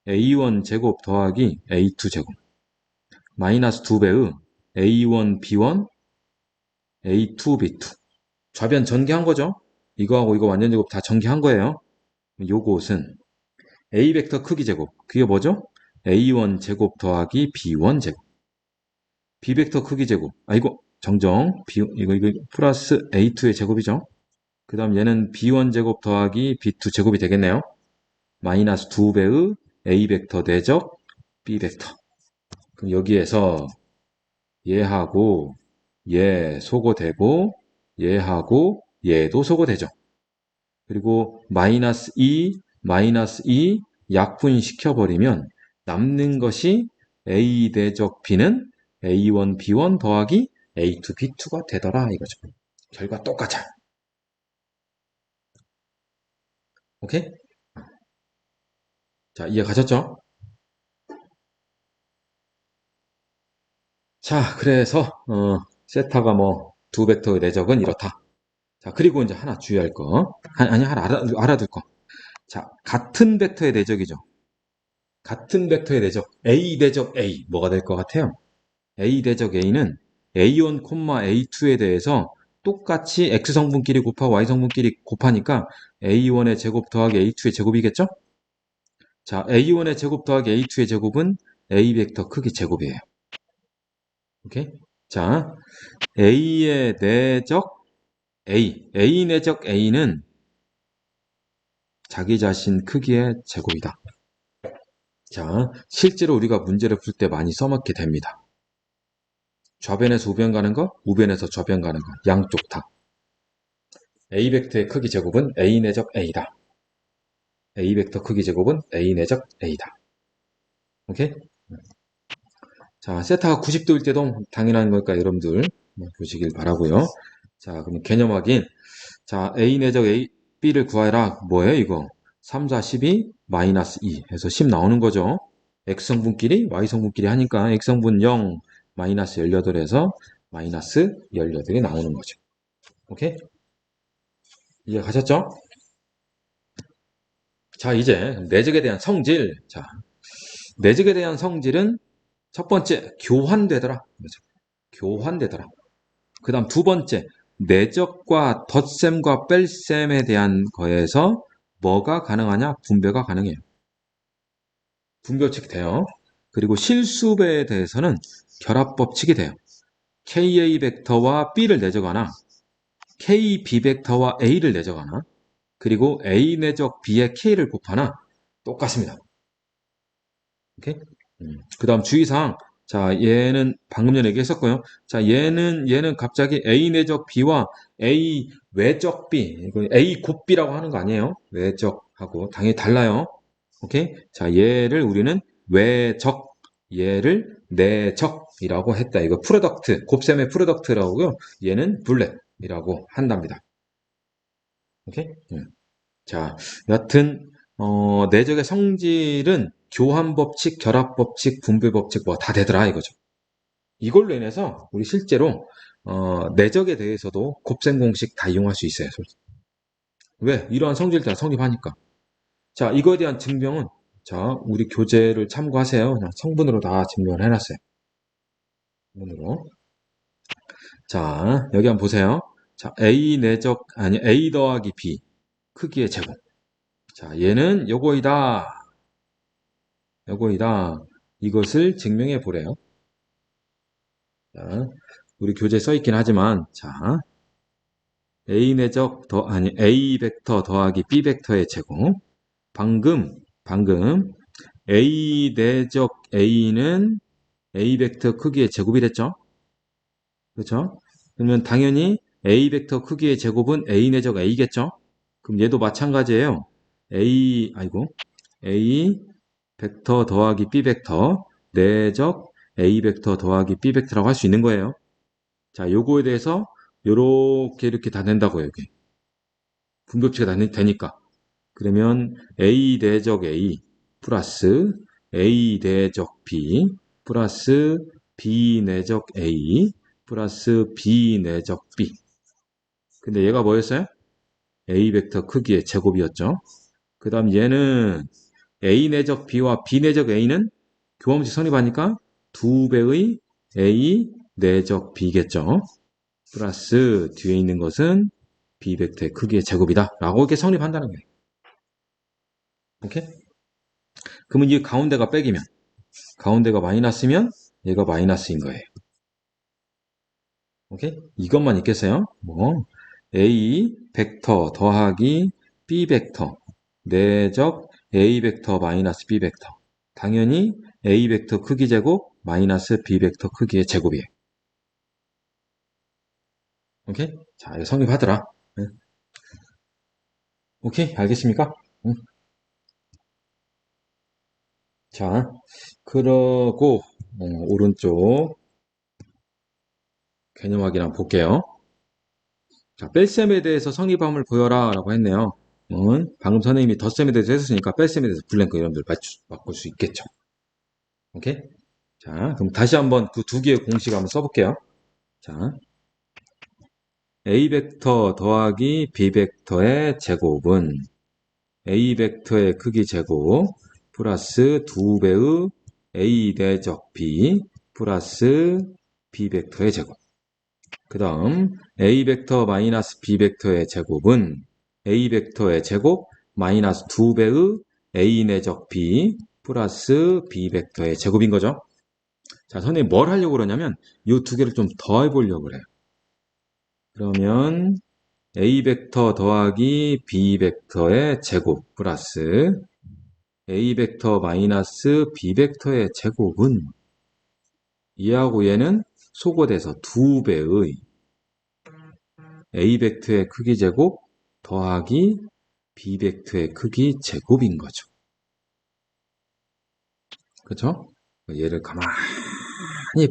A1 제곱 더하기 A2 제곱. 마이너스 2배의 A1 B1, A2 B2. 좌변 전개한 거죠? 이거하고 이거 완전 제곱 다 전개한 거예요. 요것은 A 벡터 크기 제곱. 그게 뭐죠? A1 제곱 더하기 B1 제곱. B 벡터 크기 제곱. 이거 정정. 이거 플러스 A2의 제곱이죠. 그 다음 얘는 B1 제곱 더하기 B2 제곱이 되겠네요. 마이너스 2배의 A 벡터 대적 B 벡터. 그럼 여기에서 얘하고 얘 소거되고 얘하고 얘도 소거되죠. 그리고 마이너스 2 약분시켜버리면 남는 것이 A 대적 B는 A1 B1 더하기 A2 B2가 되더라 이거죠. 결과 똑같아. 오케이? 자, 이해 가셨죠? 자, 그래서 세타가 뭐 두 벡터의 내적은 이렇다. 자, 그리고 이제 하나 주의할 거. 아니, 하나 알아둘 거. 자, 같은 벡터의 내적이죠. 같은 벡터의 내적 A 대적 A 뭐가 될 것 같아요? A 대적 A는 A1, A2에 대해서 똑같이 X성분끼리 곱하고 Y성분끼리 곱하니까 A1의 제곱 더하기 A2의 제곱이겠죠? 자, A1의 제곱 더하기 A2의 제곱은 A 벡터 크기 제곱이에요. 오케이? 자, A의 내적 A 내적 A는 자기 자신 크기의 제곱이다. 자, 실제로 우리가 문제를 풀 때 많이 써먹게 됩니다. 좌변에서 우변 가는 거, 우변에서 좌변 가는 거, 양쪽 다. A 벡터의 크기 제곱은 A 내적 A다. A 벡터 크기 제곱은 A 내적 A다. 오케이? 자, 세타가 90도일 때도 당연한 거니까 여러분들 보시길 바라고요. 자, 그럼 개념 확인. 자, A 내적 A, B를 구하라. 뭐예요, 이거? 3, 4, 12, 마이너스 2 해서 10 나오는 거죠. X성분끼리, Y성분끼리 하니까 X성분 0, 마이너스 18에서 마이너스 18이 나오는 거죠. 오케이? 이해 가셨죠? 자, 이제 내적에 대한 성질. 자, 내적에 대한 성질은 첫 번째, 교환되더라. 그렇죠? 교환되더라. 그 다음 두 번째, 내적과 덧셈과 뺄셈에 대한 거에서 뭐가 가능하냐? 분배가 가능해요. 분배법칙이 돼요. 그리고 실수배에 대해서는 결합법칙이 돼요. KA 벡터와 B를 내적하나 KB 벡터와 A를 내적하나 그리고 A 내적 B의 K를 곱하나 똑같습니다. 오케이? 그 다음 주의사항. 자, 얘는 방금 전에 얘기했었고요. 자, 얘는 갑자기 A 내적 B와 A 외적 B, 이거 A 곱 B라고 하는 거 아니에요? 외적하고 당연히 달라요. 오케이? 자, 얘를 우리는 외적, 얘를 내적이라고 했다. 이거 프로덕트, 곱셈의 프로덕트라고요. 얘는 블랙이라고 한답니다. 오케이? 자, 여튼 내적의 성질은 교환법칙, 결합법칙, 분배법칙 뭐 다 되더라 이거죠. 이걸로 인해서 우리 실제로 내적에 대해서도 곱셈 공식 다 이용할 수 있어요. 솔직히. 왜? 이러한 성질들 다 성립하니까. 자, 이거에 대한 증명은 자, 우리 교재를 참고하세요. 그냥 성분으로 다 증명을 해놨어요. 성분으로. 자, 여기 한번 보세요. 자, A 더하기 B 크기의 제곱. 자, 얘는 요거이다. 요거이다. 이것을 증명해 보래요. 자, 우리 교재에 써 있긴 하지만, 자, A 벡터 더하기 B 벡터의 제곱. 방금, A 내적 A는 A 벡터 크기의 제곱이 됐죠? 그렇죠? 그러면 당연히 A 벡터 크기의 제곱은 A 내적 A겠죠? 그럼 얘도 마찬가지예요. A 벡터 더하기 B 벡터 내적 A 벡터 더하기 B 벡터라고 할 수 있는 거예요. 자, 요거에 대해서 요렇게 이렇게 다 된다고요, 여기. 분법치가 다 되니까. 그러면 A 내적 A 플러스 A 내적 B 플러스 B 내적 A 플러스 B 내적 B. 근데 얘가 뭐였어요? A 벡터 크기의 제곱이었죠. 그 다음 얘는 A 내적 B와 B 내적 A는 교환법칙 성립하니까 2배의 A 내적 B겠죠. 플러스 뒤에 있는 것은 B 벡터의 크기의 제곱이다. 라고 이렇게 성립한다는 거예요. 오케이? 그러면 이 가운데가 백이면, 가운데가 마이너스면 얘가 마이너스인 거예요. 오케이? 이것만 있겠어요? 뭐 A 벡터 더하기 B 벡터 내적 A 벡터 마이너스 B 벡터. 당연히 A 벡터 크기 제곱 마이너스 B 벡터 크기의 제곱이에요. 오케이? 자, 이거 성립하더라. 네. 오케이? 알겠습니까? 자, 그러고 오른쪽 개념 확인 한번 볼게요. 자, 뺄셈에 대해서 성립함을 보여라 라고 했네요. 방금 선생님이 덧셈에 대해서 했으니까 뺄셈에 대해서 블랭크 여러분들 바꿀 수 있겠죠. 오케이? 자, 그럼 다시 한번 그 두 개의 공식 한번 써볼게요. 자, A 벡터 더하기 B 벡터의 제곱은 A 벡터의 크기 제곱 플러스 2배의 A 내적 B 플러스 B 벡터의 제곱. 그 다음 A 벡터 마이너스 B 벡터의 제곱은 A 벡터의 제곱 마이너스 2배의 A 내적 B 플러스 B 벡터의 제곱인 거죠. 자, 선생님이 뭘 하려고 그러냐면 이 두 개를 좀 더해보려고 그래요. 그러면 A 벡터 더하기 B 벡터의 제곱 플러스 A 벡터 마이너스 B 벡터의 제곱은 얘하고 얘는 소거돼서 2배의 A 벡터의 크기 제곱 더하기 B 벡터의 크기 제곱인 거죠. 그렇죠? 얘를 가만히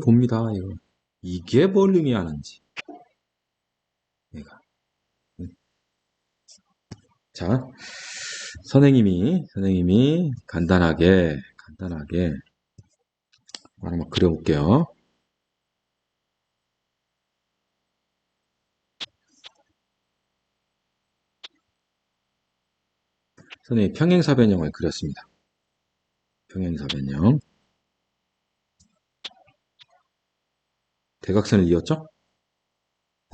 봅니다. 이게 뭘 의미하는지. 얘가. 자, 선생님이 간단하게 한번 그려볼게요. 선생님이 평행사변형을 그렸습니다. 평행사변형. 대각선을 이었죠?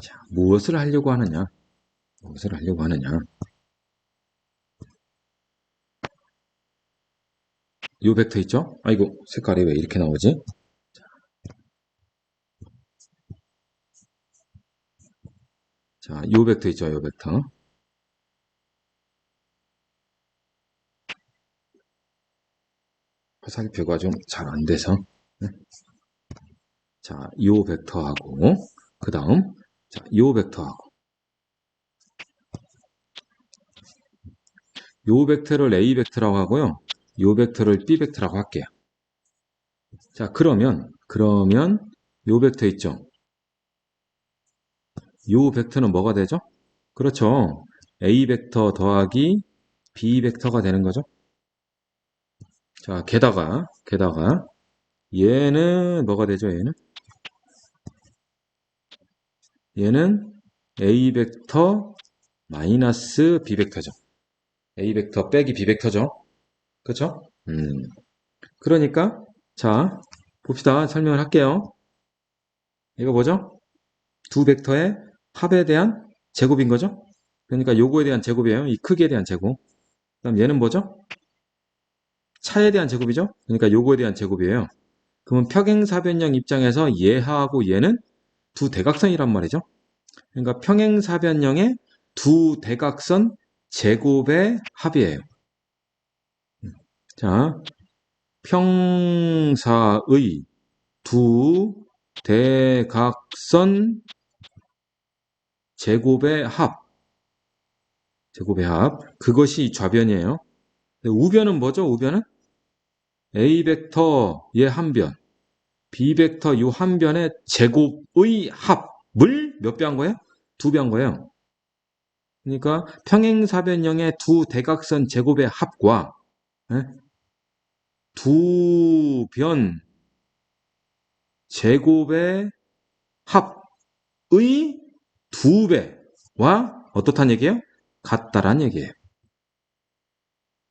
자, 무엇을 하려고 하느냐? 요 벡터 있죠? 아이고, 색깔이 왜 이렇게 나오지? 자, 요 벡터 있죠? 요 벡터. 화살표가 좀 잘 안 돼서. 네. 자, 요 벡터하고, 그 다음, 자, 요 벡터하고. 요 벡터를 A 벡터라고 하고요. 요 벡터를 B 벡터라고 할게요. 자, 그러면 요 벡터 있죠? 요 벡터는 뭐가 되죠? 그렇죠. A 벡터 더하기 B 벡터가 되는 거죠. 자, 게다가 얘는 뭐가 되죠? 얘는 A 벡터 마이너스 B 벡터죠. A 벡터 빼기 B 벡터죠. 그렇죠? 그러니까 자, 봅시다. 설명을 할게요. 이거 뭐죠? 두 벡터의 합에 대한 제곱인 거죠? 그러니까 요거에 대한 제곱이에요. 이 크기에 대한 제곱. 그다음 얘는 뭐죠? 차에 대한 제곱이죠? 그러니까 요거에 대한 제곱이에요. 그러면 평행사변형 입장에서 얘하고 얘는 두 대각선이란 말이죠. 그러니까 평행사변형의 두 대각선 제곱의 합이에요. 자, 평사의 두 대각선 제곱의 합. 그것이 좌변이에요. 우변은 뭐죠? 우변은 A 벡터 의 한 변, B 벡터 요 한 변의 제곱의 합을 몇 배 한 거예요? 2배 한 거예요. 그러니까 평행사변형의 두 대각선 제곱의 합과 두 변 제곱의 합의 2배와 어떻단 얘기예요? 같다란 얘기예요.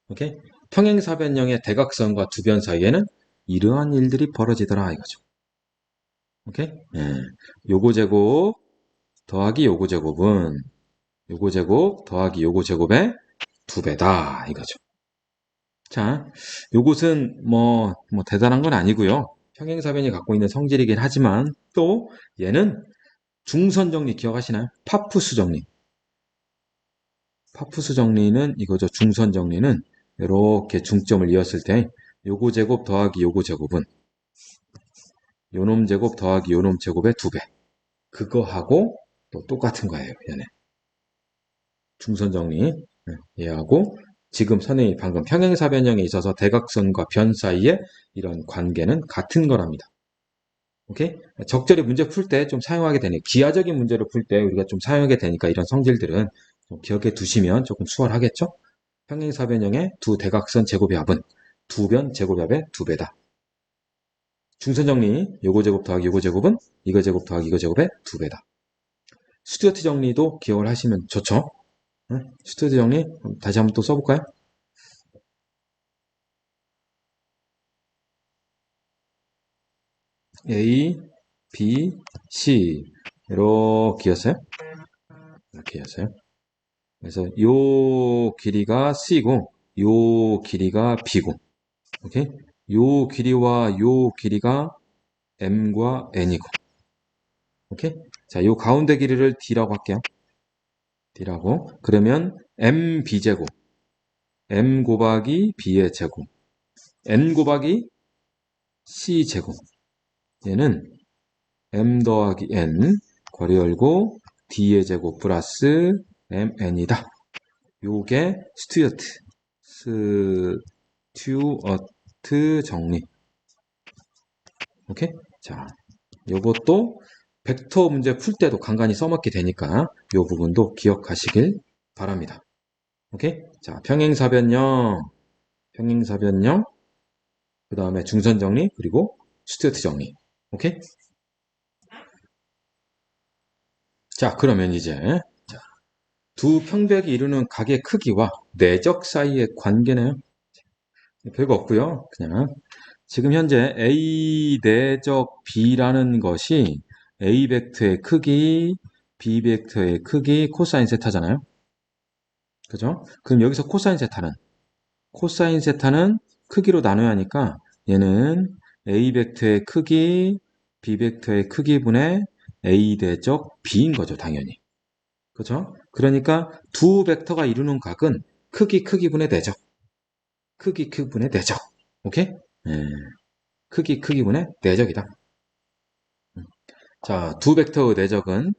오케이? 평행사변형의 대각선과 두 변 사이에는 이러한 일들이 벌어지더라 이거죠. 오케이? 예. 요거 제곱 더하기 요거 제곱은 요거 제곱 더하기 요거 제곱의 2배다 이거죠. 자, 요것은 뭐 대단한 건 아니고요. 평행사변이 갖고 있는 성질이긴 하지만 또 얘는 중선정리 기억하시나요? 파푸스 정리. 파푸스 정리는 이거죠. 중선 정리는 이렇게 중점을 이었을 때 요거 제곱 더하기 요거 제곱은 요놈 제곱 더하기 요놈 제곱의 2배. 그거하고 또 똑같은 거예요. 얘네. 중선 정리. 얘하고 지금 선생님이 방금 평행사변형에 있어서 대각선과 변 사이에 이런 관계는 같은 거랍니다. 오케이? 적절히 문제 풀 때 좀 사용하게 되니 기하적인 문제를 풀 때 우리가 좀 사용하게 되니까 이런 성질들은 좀 기억해 두시면 조금 수월하겠죠? 평행사변형의 두 대각선 제곱의 합은 두 변 제곱의 합의 2배다. 중선 정리 요거 제곱 더하기 요거 제곱은 이거 제곱 더하기 이거 제곱의 2배다. 스튜어트 정리도 기억을 하시면 좋죠? 스튜어트 정리 다시 한번 또 써볼까요? A, B, C 이렇게였어요? 이렇게였어요. 그래서 요 길이가 C고 요 길이가 b고, 오케이? 요 길이와 요 길이가 m과 n이고, 오케이? 자, 요 가운데 길이를 d라고 할게요. d라고. 그러면 mb제곱, m 곱하기 b의 제곱, n 곱하기 c제곱. 얘는 m 더하기 n, 괄호 열고, d의 제곱 플러스 mn이다. 요게 스튜어트 정리. 오케이? 자, 요것도 벡터 문제 풀 때도 간간히 써먹게 되니까 요 부분도 기억하시길 바랍니다. 오케이? 자, 평행사변형, 그 다음에 중선 정리, 그리고 스튜어트 정리. 오케이? 자, 그러면 이제 두 평백이 이루는 각의 크기와 내적 사이의 관계는 별거 없고요. 그냥 지금 현재 A 내적 B라는 것이 A 벡터의 크기, B 벡터의 크기, 코사인 세타잖아요. 그죠? 그럼 여기서 코사인 세타는 크기로 나눠야 하니까 얘는 A 벡터의 크기, B 벡터의 크기분의 A 대적 B인 거죠, 당연히. 그죠? 그러니까 두 벡터가 이루는 각은 크기분의 내적. 크기분의 내적. 오케이? 예. 크기분의 내적이다. 자, 두 벡터의 내적은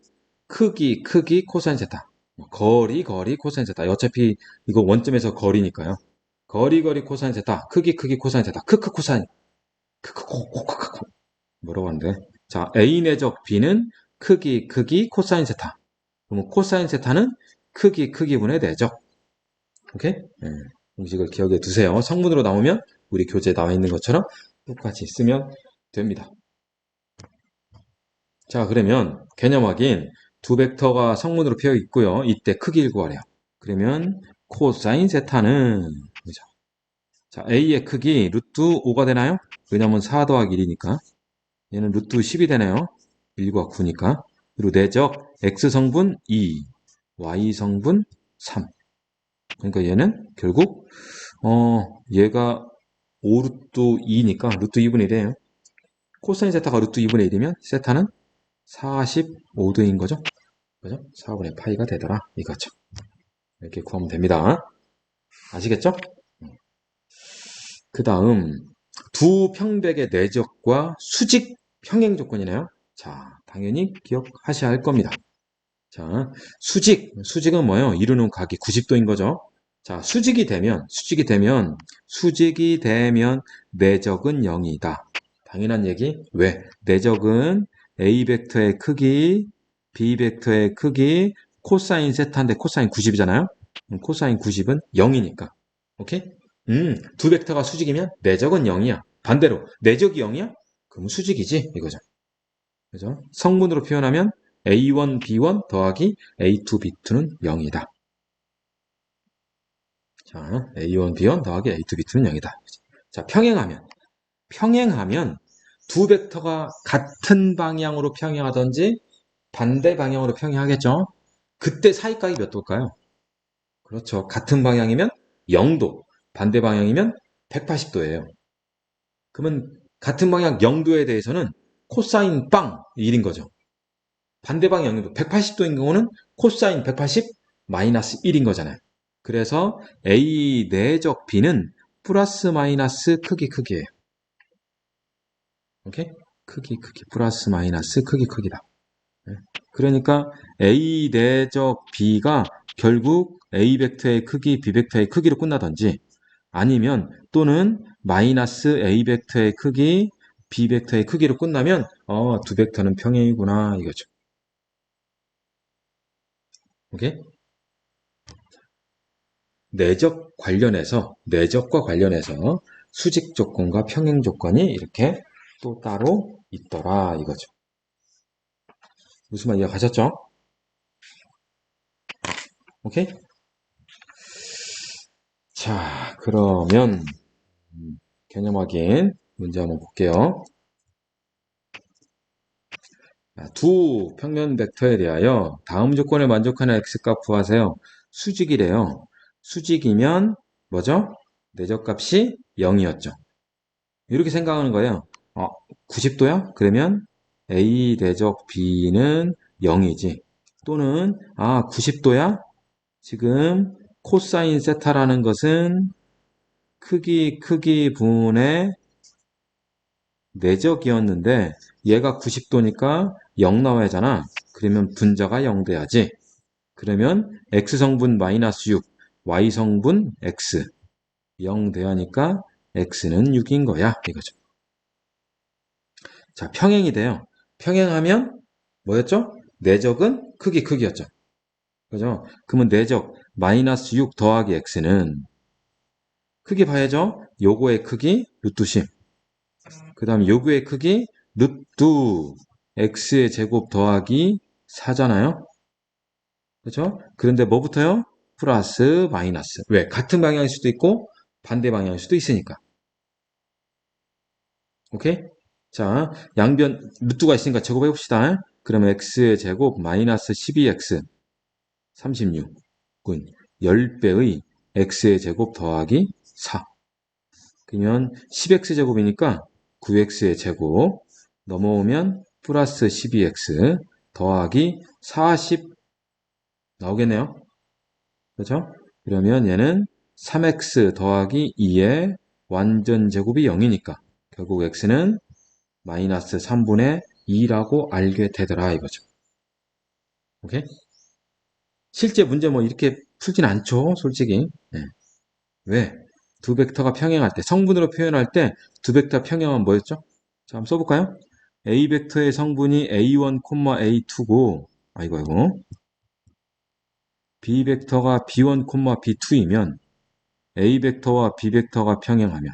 크기, 코사인 세타. 거리, 코사인 세타. 어차피 이거 원점에서 거리니까요. 거리, 코사인 세타. 크기, 코사인 세타. 코사인. 크크코코코코. 뭐라고 하는데? 자, A 내적 B는 크기, 코사인 세타. 그러면 코사인 세타는 크기분의 내적. 오케이? 공식을 기억해 두세요. 성문으로 나오면 우리 교재에 나와 있는 것처럼 똑같이 쓰면 됩니다. 자, 그러면 개념 확인. 두 벡터가 성문으로 피어 있고요. 이때 크기를 구하래요. 그러면 코사인 세타는 그죠? 자, A의 크기 루트 5가 되나요? 왜냐면 4 더하기 1이니까. 얘는 루트 10이 되네요. 1과 9니까. 그리고 내적 X성분 2, Y성분 3. 그러니까 얘는 결국 얘가 5 루트 2니까 루트 2분의 1이에요. 코사인 세타가 루트 2분의 1이면 세타는 45도인 거죠. 그죠? 4분의 파이가 되더라. 이거죠. 이렇게 구하면 됩니다. 아시겠죠? 그 다음 두 평백의 내적과 수직 평행 조건이네요. 자, 당연히 기억하셔야 할 겁니다. 자, 수직은 뭐예요? 이루는 각이 90도인 거죠. 자, 수직이 되면 내적은 0이다. 당연한 얘기. 왜? 내적은 A 벡터의 크기, B 벡터의 크기, 코사인 세타인데 코사인 90이잖아요. 코사인 90은 0이니까. 오케이? 두 벡터가 수직이면 내적은 0이야. 반대로 내적이 0이야? 그럼 수직이지 이거죠. 그죠? 성분으로 표현하면 A1, B1 더하기 A2, B2는 0이다. 자, A1, B1 더하기 A2, B2는 0이다. 자, 평행하면 두 벡터가 같은 방향으로 평행하든지 반대 방향으로 평행하겠죠? 그때 사이각이 몇 도일까요? 그렇죠. 같은 방향이면 0도, 반대 방향이면 180도예요. 그러면 같은 방향 0도에 대해서는 코사인 빵 1인 거죠. 반대 방향 0도, 180도인 경우는 코사인 180 마이너스 1인 거잖아요. 그래서 A 내적 B는 플러스 마이너스 크기예요. 오케이? 크기, 플러스 마이너스 크기다. 그러니까 A 내적 B가 결국 A 벡터의 크기, B 벡터의 크기로 끝나든지 아니면 또는 마이너스 A 벡터의 크기, B 벡터의 크기로 끝나면 두 벡터는 평행이구나 이거죠. 오케이? 내적과 관련해서 수직 조건과 평행 조건이 이렇게 또 따로 있더라 이거죠. 무슨 말 이해가셨죠? 오케이? 자, 그러면 개념 확인 문제 한번 볼게요. 두 평면 벡터에 대하여 다음 조건을 만족하는 x값 구하세요. 수직이래요. 수직이면 뭐죠? 내적값이 0이었죠. 이렇게 생각하는 거예요. 90도야? 그러면 A 내적 B는 0이지. 또는 90도야? 지금 코사인 세타라는 것은 크기 분의 내적이었는데 얘가 90도니까 0 나와야 하잖아. 그러면 분자가 0 돼야지. 그러면 X성분 마이너스 6, Y성분 X 0 돼야 하니까 X는 6인 거야. 이거죠. 자, 평행이 돼요. 평행하면 뭐였죠? 내적은 크기였죠. 그죠? 그러면 내적 마이너스 6 더하기 X는 크기 봐야죠. 요거의 크기 루트 10. 그 다음 요거의 크기 루트 X의 제곱 더하기 4잖아요. 그죠? 그런데 뭐 붙어요? 플러스 마이너스. 왜? 같은 방향일 수도 있고 반대 방향일 수도 있으니까. 오케이? 자, 양변 루트가 있으니까 제곱해 봅시다. 그러면 x의 제곱 마이너스 12x 36군 10배의 x의 제곱 더하기 4. 그러면 10x 제곱이니까 9x의 제곱 넘어오면 플러스 12x 더하기 40 나오겠네요. 그렇죠? 그러면 얘는 3x 더하기 2의 완전 제곱이 0이니까 결국 x는 마이너스 3분의 2라고 알게 되더라 이거죠. 오케이? 실제 문제 뭐 이렇게 풀진 않죠, 솔직히. 네. 왜? 두 벡터가 평행할 때, 성분으로 표현할 때 두 벡터 평행은 뭐였죠? 자, 한번 써볼까요? A 벡터의 성분이 A1, A2고, 아이고. B 벡터가 B1, B2이면 A 벡터와 B 벡터가 평행하면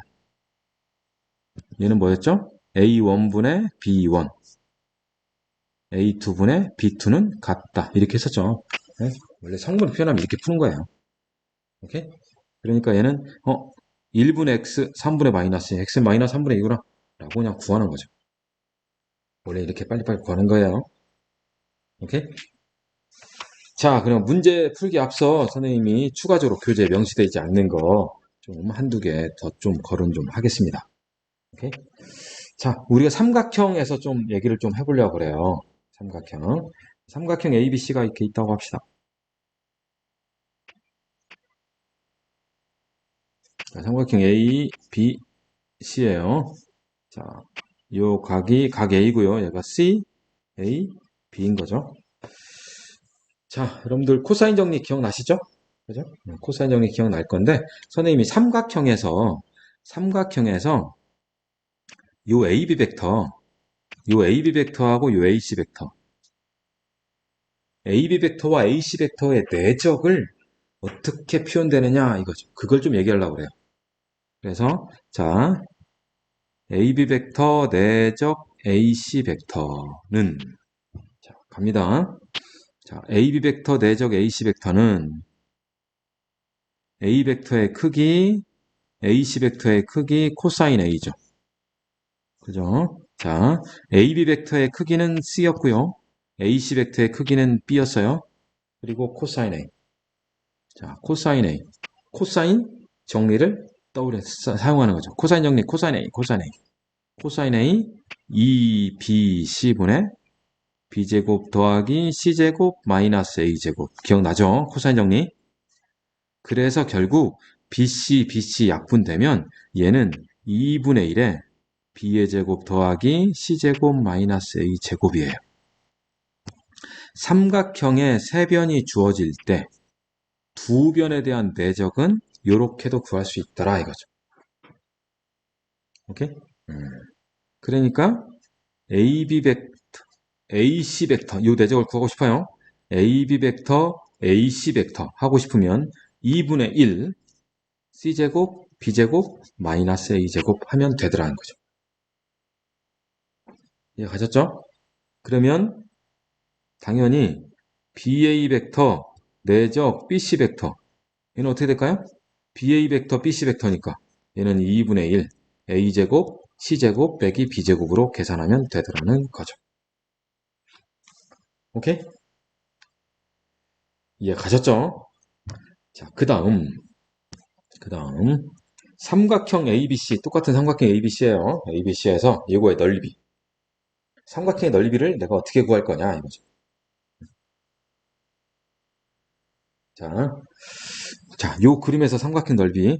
얘는 뭐였죠? A1분의 B1, A2분의 B2는 같다. 이렇게 했었죠. 네? 원래 성분 표현하면 이렇게 푸는 거예요. 오케이? 그러니까 얘는 1분의 x, 3분의 마이너스, x 마이너스 3분의 2구나 라고 그냥 구하는 거죠. 원래 이렇게 빨리빨리 구하는 거예요. 오케이? 자, 그럼 문제 풀기 앞서 선생님이 추가적으로 교재에 명시되어 있지 않는 거 좀 한두 개 더 좀 거론 좀 하겠습니다. 오케이? 자, 우리가 삼각형에서 좀 얘기를 좀 해보려고 그래요. 삼각형. 삼각형 ABC가 이렇게 있다고 합시다. 자, 삼각형 A, B, C예요. 자, 요 각이 각 A고요. 얘가 C, A, B인 거죠. 자, 여러분들 코사인 정리 기억나시죠? 그죠? 코사인 정리 기억날 건데 선생님이 삼각형에서 요 AB 벡터, 요 AB 벡터하고 요 AC 벡터, AB 벡터와 AC 벡터의 내적을 어떻게 표현되느냐 이거죠. 그걸 좀 얘기하려고 그래요. 그래서 자, AB 벡터 내적 AC 벡터는 자, 갑니다. 자, AB 벡터 내적 AC 벡터는 A 벡터의 크기, AC 벡터의 크기 코사인 A죠. 그죠? 자, AB 벡터의 크기는 C였고요. AC 벡터의 크기는 B였어요. 그리고 코사인 A. 자, 코사인 A. 코사인 정리를 사용하는 거죠. 코사인 정리, 코사인 A, 코사인 A. 코사인 A 2BC분의 B제곱 더하기 C제곱 마이너스 A제곱. 기억나죠? 코사인 정리. 그래서 결국 BC 약분되면 얘는 2분의 1에 B의 제곱 더하기 C제곱 마이너스 A제곱이에요. 삼각형의 세 변이 주어질 때 두 변에 대한 내적은 이렇게도 구할 수 있더라 이거죠. 오케이? 그러니까 AB 벡터, AC 벡터 이 내적을 구하고 싶어요. AB 벡터, AC 벡터 하고 싶으면 2분의 1 C제곱, B제곱, 마이너스 A제곱 하면 되더라는 거죠. 이해 가셨죠? 그러면 당연히 BA 벡터 내적 BC 벡터 얘는 어떻게 될까요? BA 벡터 BC 벡터니까 얘는 2분의 1 A제곱 C제곱 빼기 B제곱으로 계산하면 되더라는 거죠. 오케이? 이해 가셨죠? 자, 그 다음 그 다음 삼각형 ABC, 똑같은 삼각형 ABC예요. ABC에서 이거의 넓이. 삼각형의 넓이를 내가 어떻게 구할 거냐 이거죠. 자, 요 그림에서 삼각형 넓이.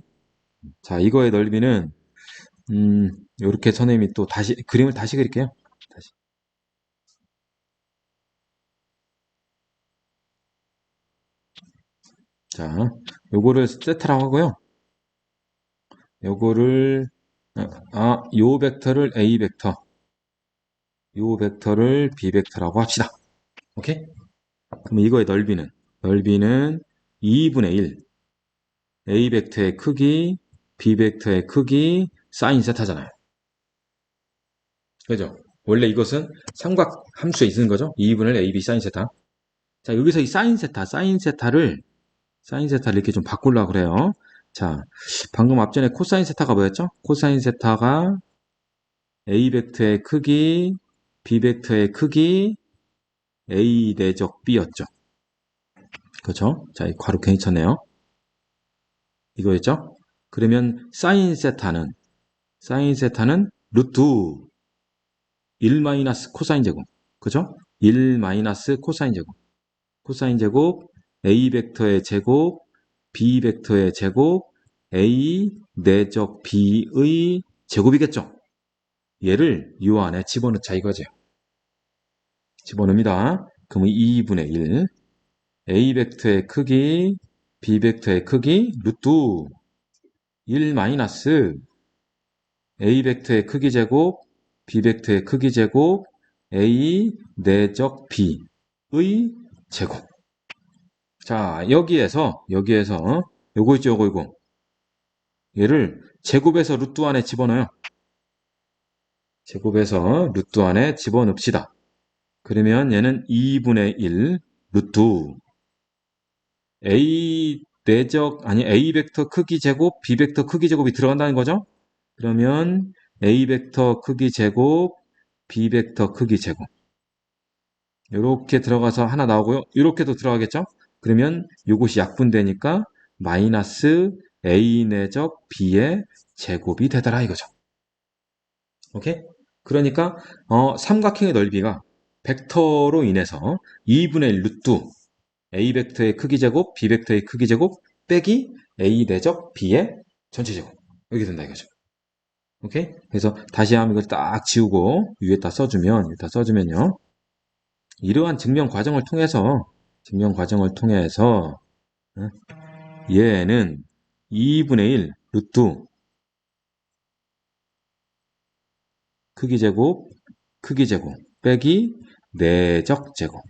자, 이거의 넓이는 요렇게 선생님이 또 다시 그림을 다시 그릴게요. 다시. 자, 요거를 세타라고 하고요. 요거를 요 벡터를 A 벡터, 요 벡터를 B 벡터라고 합시다. 오케이? 그럼 이거의 넓이는 2분의 1 A 벡터의 크기, B 벡터의 크기, 사인 세타잖아요. 그죠? 원래 이것은 삼각 함수에 있는 거죠? 2분의 1 AB 사인 세타. 자, 여기서 이 사인 세타를 이렇게 좀 바꾸려고 그래요. 자, 방금 앞전에 코사인 세타가 뭐였죠? 코사인 세타가 A 벡터의 크기, B 벡터의 크기, A 내적 B였죠. 그렇죠? 자, 이 괄호 괜히 쳤네요. 이거였죠? 그러면 사인 세타는 루트 1 마이너스 코사인 제곱. 그죠? 1 마이너스 코사인 제곱. 코사인 제곱, A 벡터의 제곱, B 벡터의 제곱, A 내적 B의 제곱이겠죠? 얘를 요 안에 집어넣자 이거죠. 집어넣습니다. 그럼 2분의 1. A 벡터의 크기, B 벡터의 크기, 루트 1 마이너스 A 벡터의 크기 제곱, B 벡터의 크기 제곱, A 내적 B의 제곱. 자, 여기에서 요거 있죠, 요거. 얘를 제곱에서 루트 안에 집어넣어요. 제곱에서 루트 안에 집어넣읍시다. 그러면 얘는 2분의 1 루트 A A 벡터 크기 제곱, B 벡터 크기 제곱이 들어간다는 거죠? 그러면 A 벡터 크기 제곱, B 벡터 크기 제곱. 이렇게 들어가서 하나 나오고요. 이렇게도 들어가겠죠? 그러면 이것이 약분되니까 마이너스 A 내적 B의 제곱이 되더라 이거죠. 오케이? 그러니까 삼각형의 넓이가 벡터로 인해서 2분의 1 루트 A 벡터의 크기 제곱, B 벡터의 크기 제곱 빼기 A 내적 B의 전체 제곱. 이렇게 된다 이거죠. 오케이? 그래서 다시 한번 이걸 딱 지우고 위에다 써주면요. 이러한 증명 과정을 통해서 얘는 2분의 1 루트 크기 제곱 빼기 내적 제곱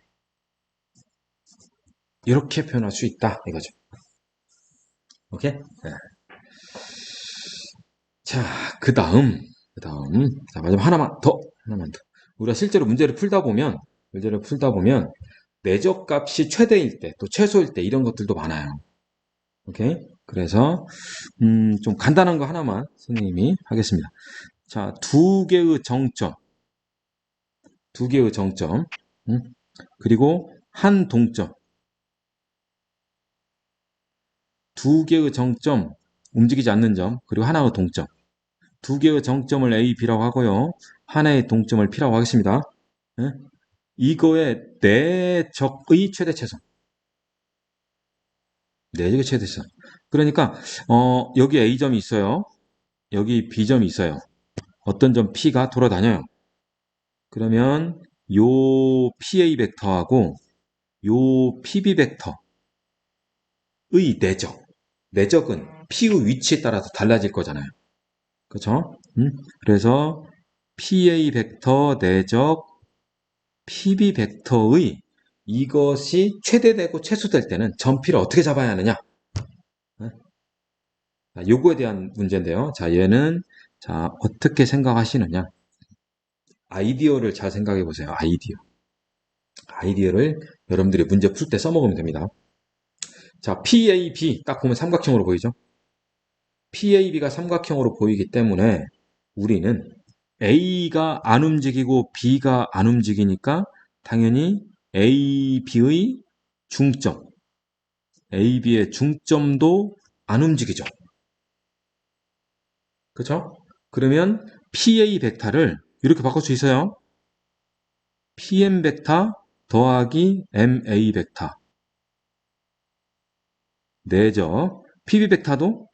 이렇게 표현할 수 있다 이거죠. 오케이? 네. 자, 그 다음 자, 마지막 하나만 더 우리가 실제로 문제를 풀다 보면 내적 값이 최대일 때 또 최소일 때 이런 것들도 많아요. 오케이? 그래서 좀 간단한 거 하나만 선생님이 하겠습니다. 자, 두 개의 정점, 그리고 한 동점, 두 개의 정점, 움직이지 않는 점, 그리고 하나의 동점. 두 개의 정점을 A, B라고 하고요. 하나의 동점을 P라고 하겠습니다. 이거의 내적의 최대최소. 내적의 최대최소. 그러니까 여기 A점이 있어요. 여기 B점이 있어요. 어떤 점 P가 돌아다녀요. 그러면 요 PA 벡터하고 요 PB 벡터의 내적은 P의 위치에 따라서 달라질 거잖아요. 그렇죠? 그래서 PA 벡터 내적 PB 벡터의 이것이 최대되고 최소될 때는 점 P를 어떻게 잡아야 하느냐? 요거에 대한 문제인데요. 자, 얘는 어떻게 생각하시느냐? 아이디어를 잘 생각해 보세요. 아이디어를 여러분들이 문제 풀 때 써먹으면 됩니다. 자, PAB 딱 보면 삼각형으로 보이죠? PAB가 삼각형으로 보이기 때문에 우리는 A가 안 움직이고 B가 안 움직이니까 당연히 AB의 중점도 안 움직이죠. 그죠? 그러면 PA 벡터를 이렇게 바꿀 수 있어요. PM 벡터 더하기 MA 벡터. 내적. PB 벡터도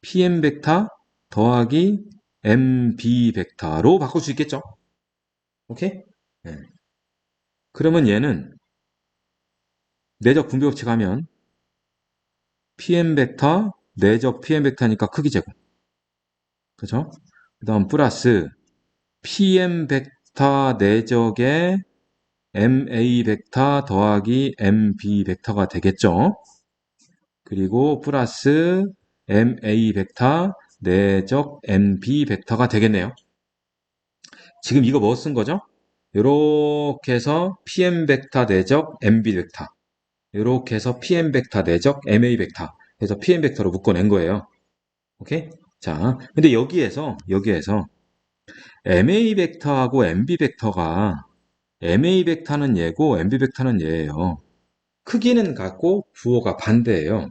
PM 벡터 더하기 MB 벡터로 바꿀 수 있겠죠? 오케이? 네. 그러면 얘는 내적 분배법칙 하면 PM 벡터, 내적 PM 벡터니까 크기 제곱. 그죠? 그 다음 플러스 PM 벡터 내적의 MA 벡터 더하기 MB 벡터가 되겠죠? 그리고 플러스 MA 벡터 내적 MB 벡터가 되겠네요. 지금 이거 뭐 쓴 거죠? 이렇게 해서 PM 벡터 내적 MB 벡터, 이렇게 해서 PM 벡터 내적 MA 벡터 해서 PM 벡터로 묶어낸 거예요. 오케이? 자, 근데 여기에서 MA 벡터하고 MB 벡터가 MA 벡터는 얘고 MB 벡터는 얘예요. 크기는 같고 부호가 반대예요.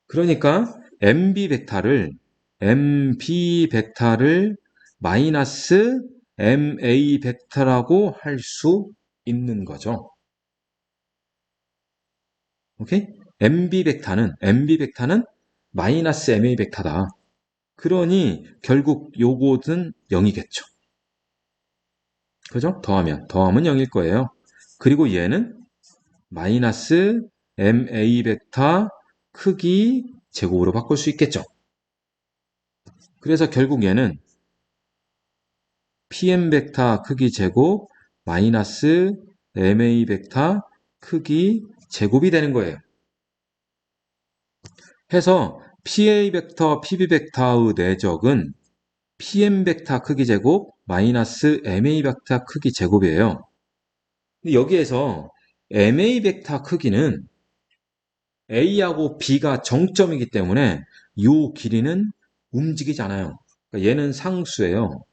그러니까 MB 벡터를 마이너스 MA 벡터라고 할 수 있는 거죠. 오케이? MB 벡터는 마이너스 MA 벡터다. 그러니 결국 요것은 0이겠죠. 그죠? 더하면 0일 거예요. 그리고 얘는 마이너스 MA 벡터 크기 제곱으로 바꿀 수 있겠죠. 그래서 결국 얘는 PM 벡터 크기 제곱 마이너스 MA 벡터 크기 제곱이 되는 거예요. 해서 PA 벡터, PB 벡터의 내적은 PM 벡터 크기 제곱 마이너스 MA 벡터 크기 제곱이에요. 여기에서 MA 벡터 크기는 A하고 B가 정점이기 때문에 이 길이는 움직이지 않아요. 그러니까 얘는 상수예요.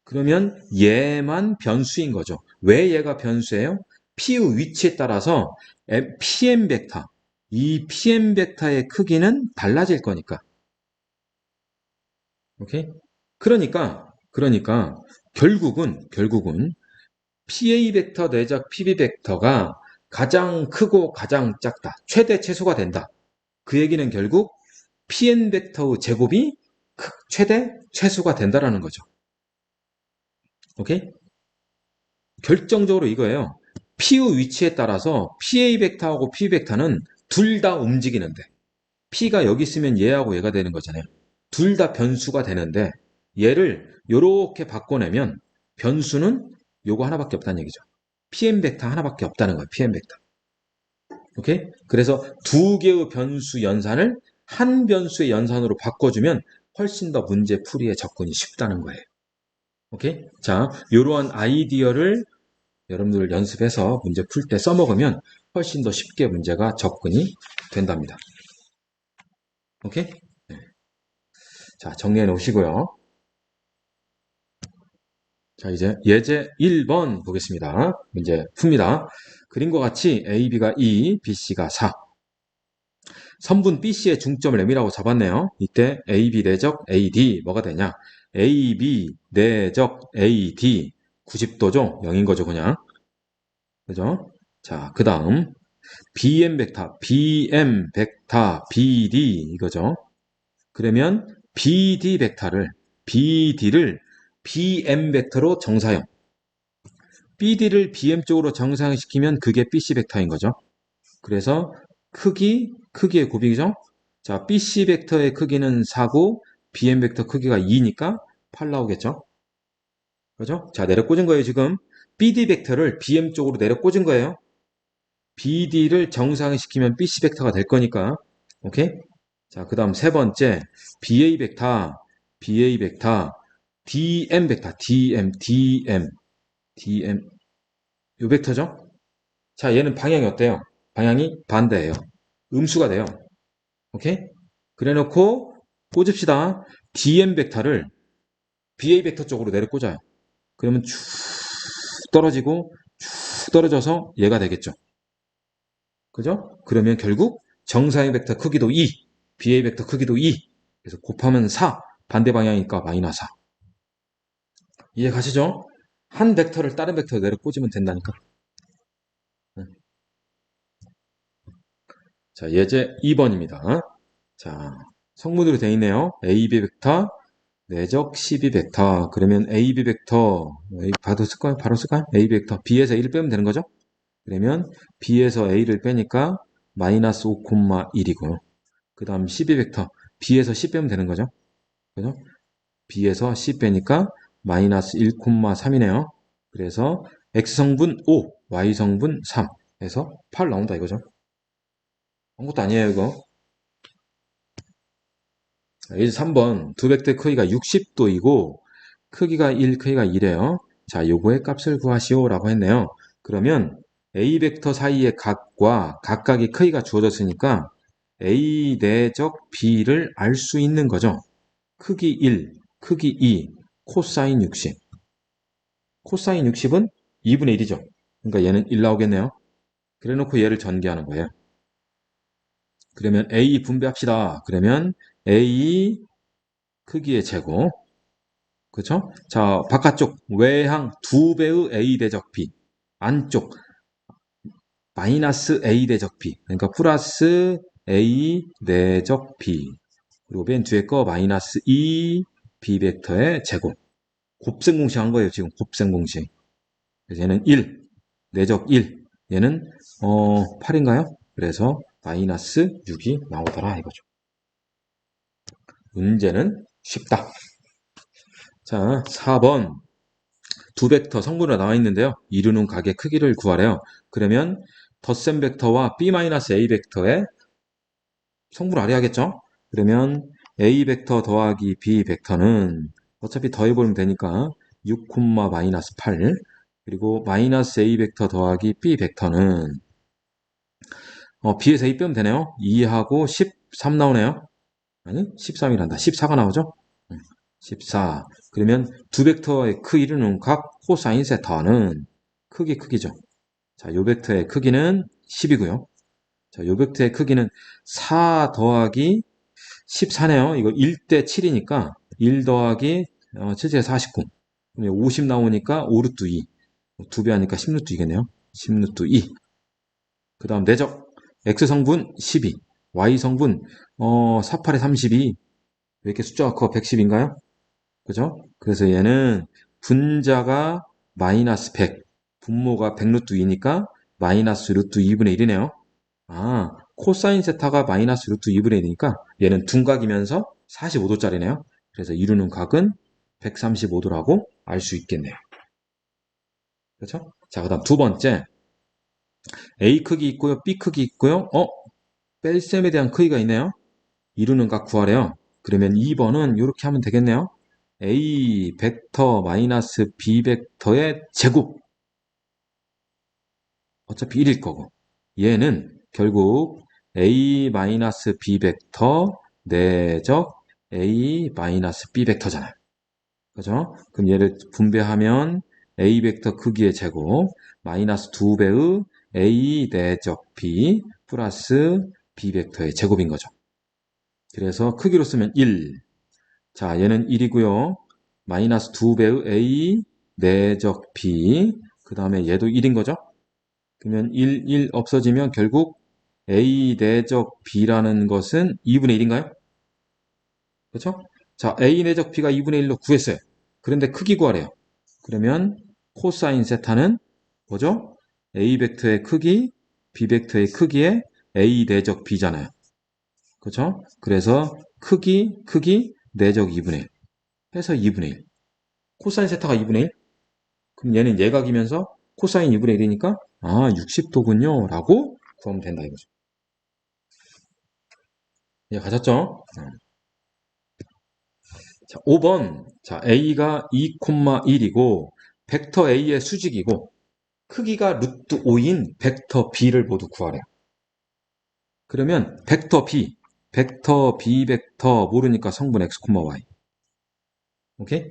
그러면 얘만 변수인 거죠. 왜 얘가 변수예요? P의 위치에 따라서 PM 벡터, 이 PM 벡터의 크기는 달라질 거니까. 오케이? 그러니까 결국은 PA 벡터 내적 PB 벡터가 가장 크고 가장 작다. 최대 최소가 된다. 그 얘기는 결국 PN 벡터의 제곱이 최대 최소가 된다라는 거죠. 오케이? 결정적으로 이거예요. P의 위치에 따라서 PA 벡터하고 P 벡터는 둘 다 움직이는데 P가 여기 있으면 얘하고 얘가 되는 거잖아요. 둘 다 변수가 되는데 얘를 이렇게 바꿔내면 변수는 요거 하나밖에 없다는 얘기죠. PM 벡터 하나밖에 없다는 거예요. PM 벡터. 오케이? 그래서 두 개의 변수 연산을 한 변수의 연산으로 바꿔주면 훨씬 더 문제 풀이에 접근이 쉽다는 거예요. 오케이? 자, 이러한 아이디어를 여러분들 연습해서 문제 풀 때 써먹으면 훨씬 더 쉽게 문제가 접근이 된답니다. 오케이? 네. 자, 정리해 놓으시고요. 자, 이제 예제 1번 보겠습니다. 문제 풉니다. 그림과 같이 AB가 2, BC가 4. 선분 BC의 중점을 M이라고 잡았네요. 이때 AB 내적 AD 뭐가 되냐? AB 내적 AD 90도죠? 0인 거죠, 그냥. 그죠? 자, 그 다음 BM 벡터 BD 이거죠. 그러면 BD를 BM 벡터로 정사형. BD를 BM 쪽으로 정사형시키면 그게 BC 벡터인 거죠. 그래서 크기의 곱이죠. 자, BC 벡터의 크기는 4고 BM 벡터 크기가 2니까 8 나오겠죠. 그죠? 자, 내려 꽂은 거예요, 지금. BD 벡터를 BM 쪽으로 내려 꽂은 거예요. BD를 정상시키면 BC 벡터가 될 거니까. 오케이? 자, 그 다음 세 번째. BA 벡터, DM 벡터, 요 벡터죠? 자, 얘는 방향이 어때요? 방향이 반대예요. 음수가 돼요. 오케이? 그래 놓고 꽂읍시다. DM 벡터를 BA 벡터 쪽으로 내려 꽂아요. 그러면 쭉 떨어지고 쭉 떨어져서 얘가 되겠죠. 그죠? 그러면 결국 정사의 벡터 크기도 2, B의 벡터 크기도 2. 그래서 곱하면 4. 반대 방향이니까 마이너스 4. 이해 가시죠? 한 벡터를 다른 벡터 내로 꽂으면 된다니까. 자, 예제 2번입니다. 자, 성문으로 되어 있네요. AB 벡터, 내적 12 벡터. 그러면 AB 벡터, 바로 쓸까요? 바로 쓸까요? AB 벡터. B에서 A를 빼면 되는 거죠? 그러면 B에서 A를 빼니까 마이너스 5,1이고요. 그 다음 12 벡터. B에서 C 빼면 되는 거죠? 그죠? B에서 C 빼니까 마이너스 1,3이네요. 그래서 X성분 5, Y성분 3 해서 8 나온다 이거죠. 아무것도 아니에요 이거. 이제 3번 두 벡터의 크기가 60도이고 크기가 1, 크기가 2래요. 자, 요거의 값을 구하시오 라고 했네요. 그러면 A 벡터 사이의 각과 각각의 크기가 주어졌으니까 A 내적 B를 알 수 있는 거죠. 크기 1, 크기 2, 코사인 60. 코사인 60은 2분의 1이죠. 그러니까 얘는 1 나오겠네요. 그래 놓고 얘를 전개하는 거예요. 그러면 A 분배합시다. 그러면 A 크기의 제곱. 그렇죠? 자, 바깥쪽 외항 2배의 A 대적 B. 안쪽 마이너스 A 대적 B. 그러니까 플러스 A 대적 B. 그리고 맨 뒤에 거 마이너스 2 B 벡터의 제곱. 곱셈 공식 한 거예요, 지금 곱셈 공식. 그래서 얘는 1, 내적 1. 얘는 8인가요? 그래서 마이너스 6이 나오더라 이거죠. 문제는 쉽다. 자, 4번. 두 벡터 성분으로 나와 있는데요. 이루는 각의 크기를 구하래요. 그러면 덧셈 벡터와 B-A 벡터의 성분을 알아야겠죠? 그러면 A 벡터 더하기 B 벡터는 어차피 더해보면 되니까 6, 마이너스 8. 그리고 마이너스 A 벡터 더하기 B 벡터는 B에서 A 빼면 되네요. 2하고 13 나오네요. 아니 13이란다. 14가 나오죠? 14. 그러면 두 벡터의 그 이루는 각 코사인 세타는 크기죠. 자, 요 벡터의 크기는 10이고요. 자, 요 벡터의 크기는 4 더하기 14네요. 이거 1대 7이니까 1 더하기 7제 49. 그럼 50 나오니까 5루트 2. 2배 하니까 10루트 2겠네요. 10루트 2. 그 다음 내적 X성분 12. Y성분 48에 32. 왜 이렇게 숫자가 커? 110인가요? 그죠? 그래서 얘는 분자가 마이너스 100, 분모가 100 루트 2니까 마이너스 루트 2분의 1이네요. 아, 코사인 세타가 마이너스 루트 2분의 1이니까 얘는 둔각이면서 45도짜리네요. 그래서 이루는 각은 135도라고 알 수 있겠네요. 그렇죠? 자, 그 다음 두 번째. A 크기 있고요. B 크기 있고요. 뺄셈에 대한 크기가 있네요. 이루는 각 구하래요. 그러면 2번은 이렇게 하면 되겠네요. A 벡터 마이너스 B 벡터의 제곱. 어차피 1일 거고. 얘는 결국 A 마이너스 B 벡터 내적 A 마이너스 B 벡터잖아요. 그죠? 그럼 얘를 분배하면 A 벡터 크기의 제곱 마이너스 2배의 A 내적 B 플러스 B 벡터의 제곱인 거죠. 그래서 크기로 쓰면 1. 자, 얘는 1이고요. 마이너스 2배의 A 내적 B. 그 다음에 얘도 1인 거죠. 그러면 1, 1 없어지면 결국 A 내적 B라는 것은 2분의 1인가요? 그렇죠? 자, A 내적 B가 2분의 1로 구했어요. 그런데 크기 구하래요. 그러면 코사인 세타는 뭐죠? A 벡터의 크기, B 벡터의 크기에 A 내적 B잖아요. 그렇죠? 그래서 크기, 내적 2분의 1 해서 2분의 1. 코사인 세타가 2분의 1? 그럼 얘는 예각이면서 코사인 2분의 1이니까 60도군요 라고 구하면 된다 이거죠. 예, 가셨죠? 자, 5번. 자, A가 2,1이고 벡터 A의 수직이고 크기가 루트 5인 벡터 B를 모두 구하래요. 그러면 벡터 B 벡터 모르니까 성분 X, Y. 오케이?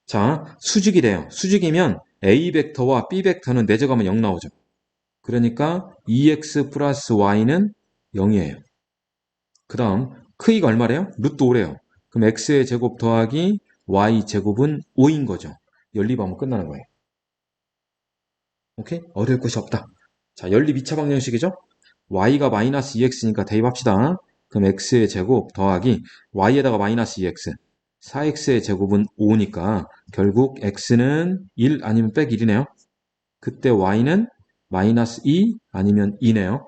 자, 수직이래요. 수직이면 A 벡터와 B 벡터는 내적하면 0 나오죠. 그러니까 2x 플러스 y는 0이에요. 그 다음 크기가 얼마래요? 루트 5래요. 그럼 x의 제곱 더하기 y 제곱은 5인 거죠. 연립하면 끝나는 거예요. 오케이? 어려울 것이 없다. 자, 연립 2차 방정식이죠? y가 마이너스 2x니까 대입합시다. 그럼 x의 제곱 더하기 y에다가 마이너스 2x. 4x의 제곱은 5니까 결국 x는 1 아니면 백 1이네요. 그때 y는 마이너스 2 아니면 2네요.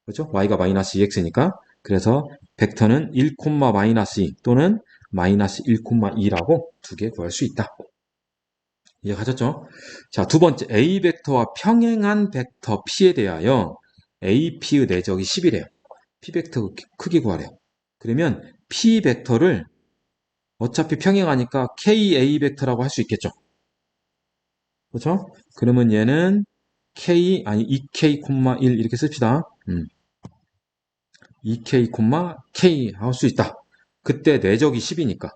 그렇죠? y가 마이너스 2x니까. 그래서 벡터는 1, 마이너스 2 또는 마이너스 1, 2라고 두 개 구할 수 있다. 이해가셨죠? 자, 두 번째 A 벡터와 평행한 벡터 P에 대하여 AP의 내적이 10이래요. P 벡터 크기 구하래요. 그러면 P 벡터를 어차피 평행하니까 KA 벡터라고 할 수 있겠죠. 그렇죠? 그러면 얘는 K 아니 2K,1 이렇게 씁시다. 2K, K 할 수 있다. 그때 내적이 10이니까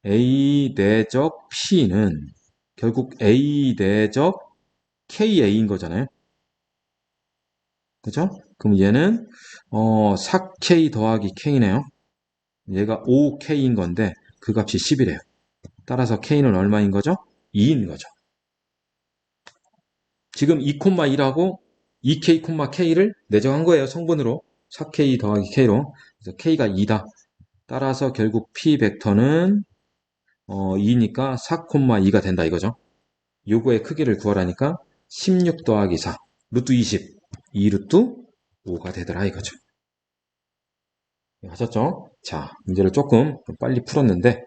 A 내적 P는 결국 A 내적 KA인 거잖아요. 그죠? 그럼 얘는 4K 더하기 K네요. 얘가 5K인 건데 그 값이 10이래요. 따라서 K는 얼마인 거죠? 2인 거죠. 지금 2,1하고 2K, K를 내정한 거예요. 성분으로. 4K 더하기 K로. 그래서 K가 2다. 따라서 결국 P 벡터는 2니까 4,2가 된다 이거죠. 요거의 크기를 구하라니까 16 더하기 4. 루트 20. 2 루트 5가 되더라 이거죠. 하셨죠? 자, 문제를 조금 빨리 풀었는데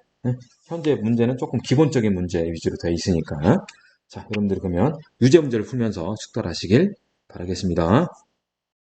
현재 문제는 조금 기본적인 문제 위주로 되어 있으니까 자, 여러분들 그러면 유제 문제를 풀면서 숙달하시길 바라겠습니다.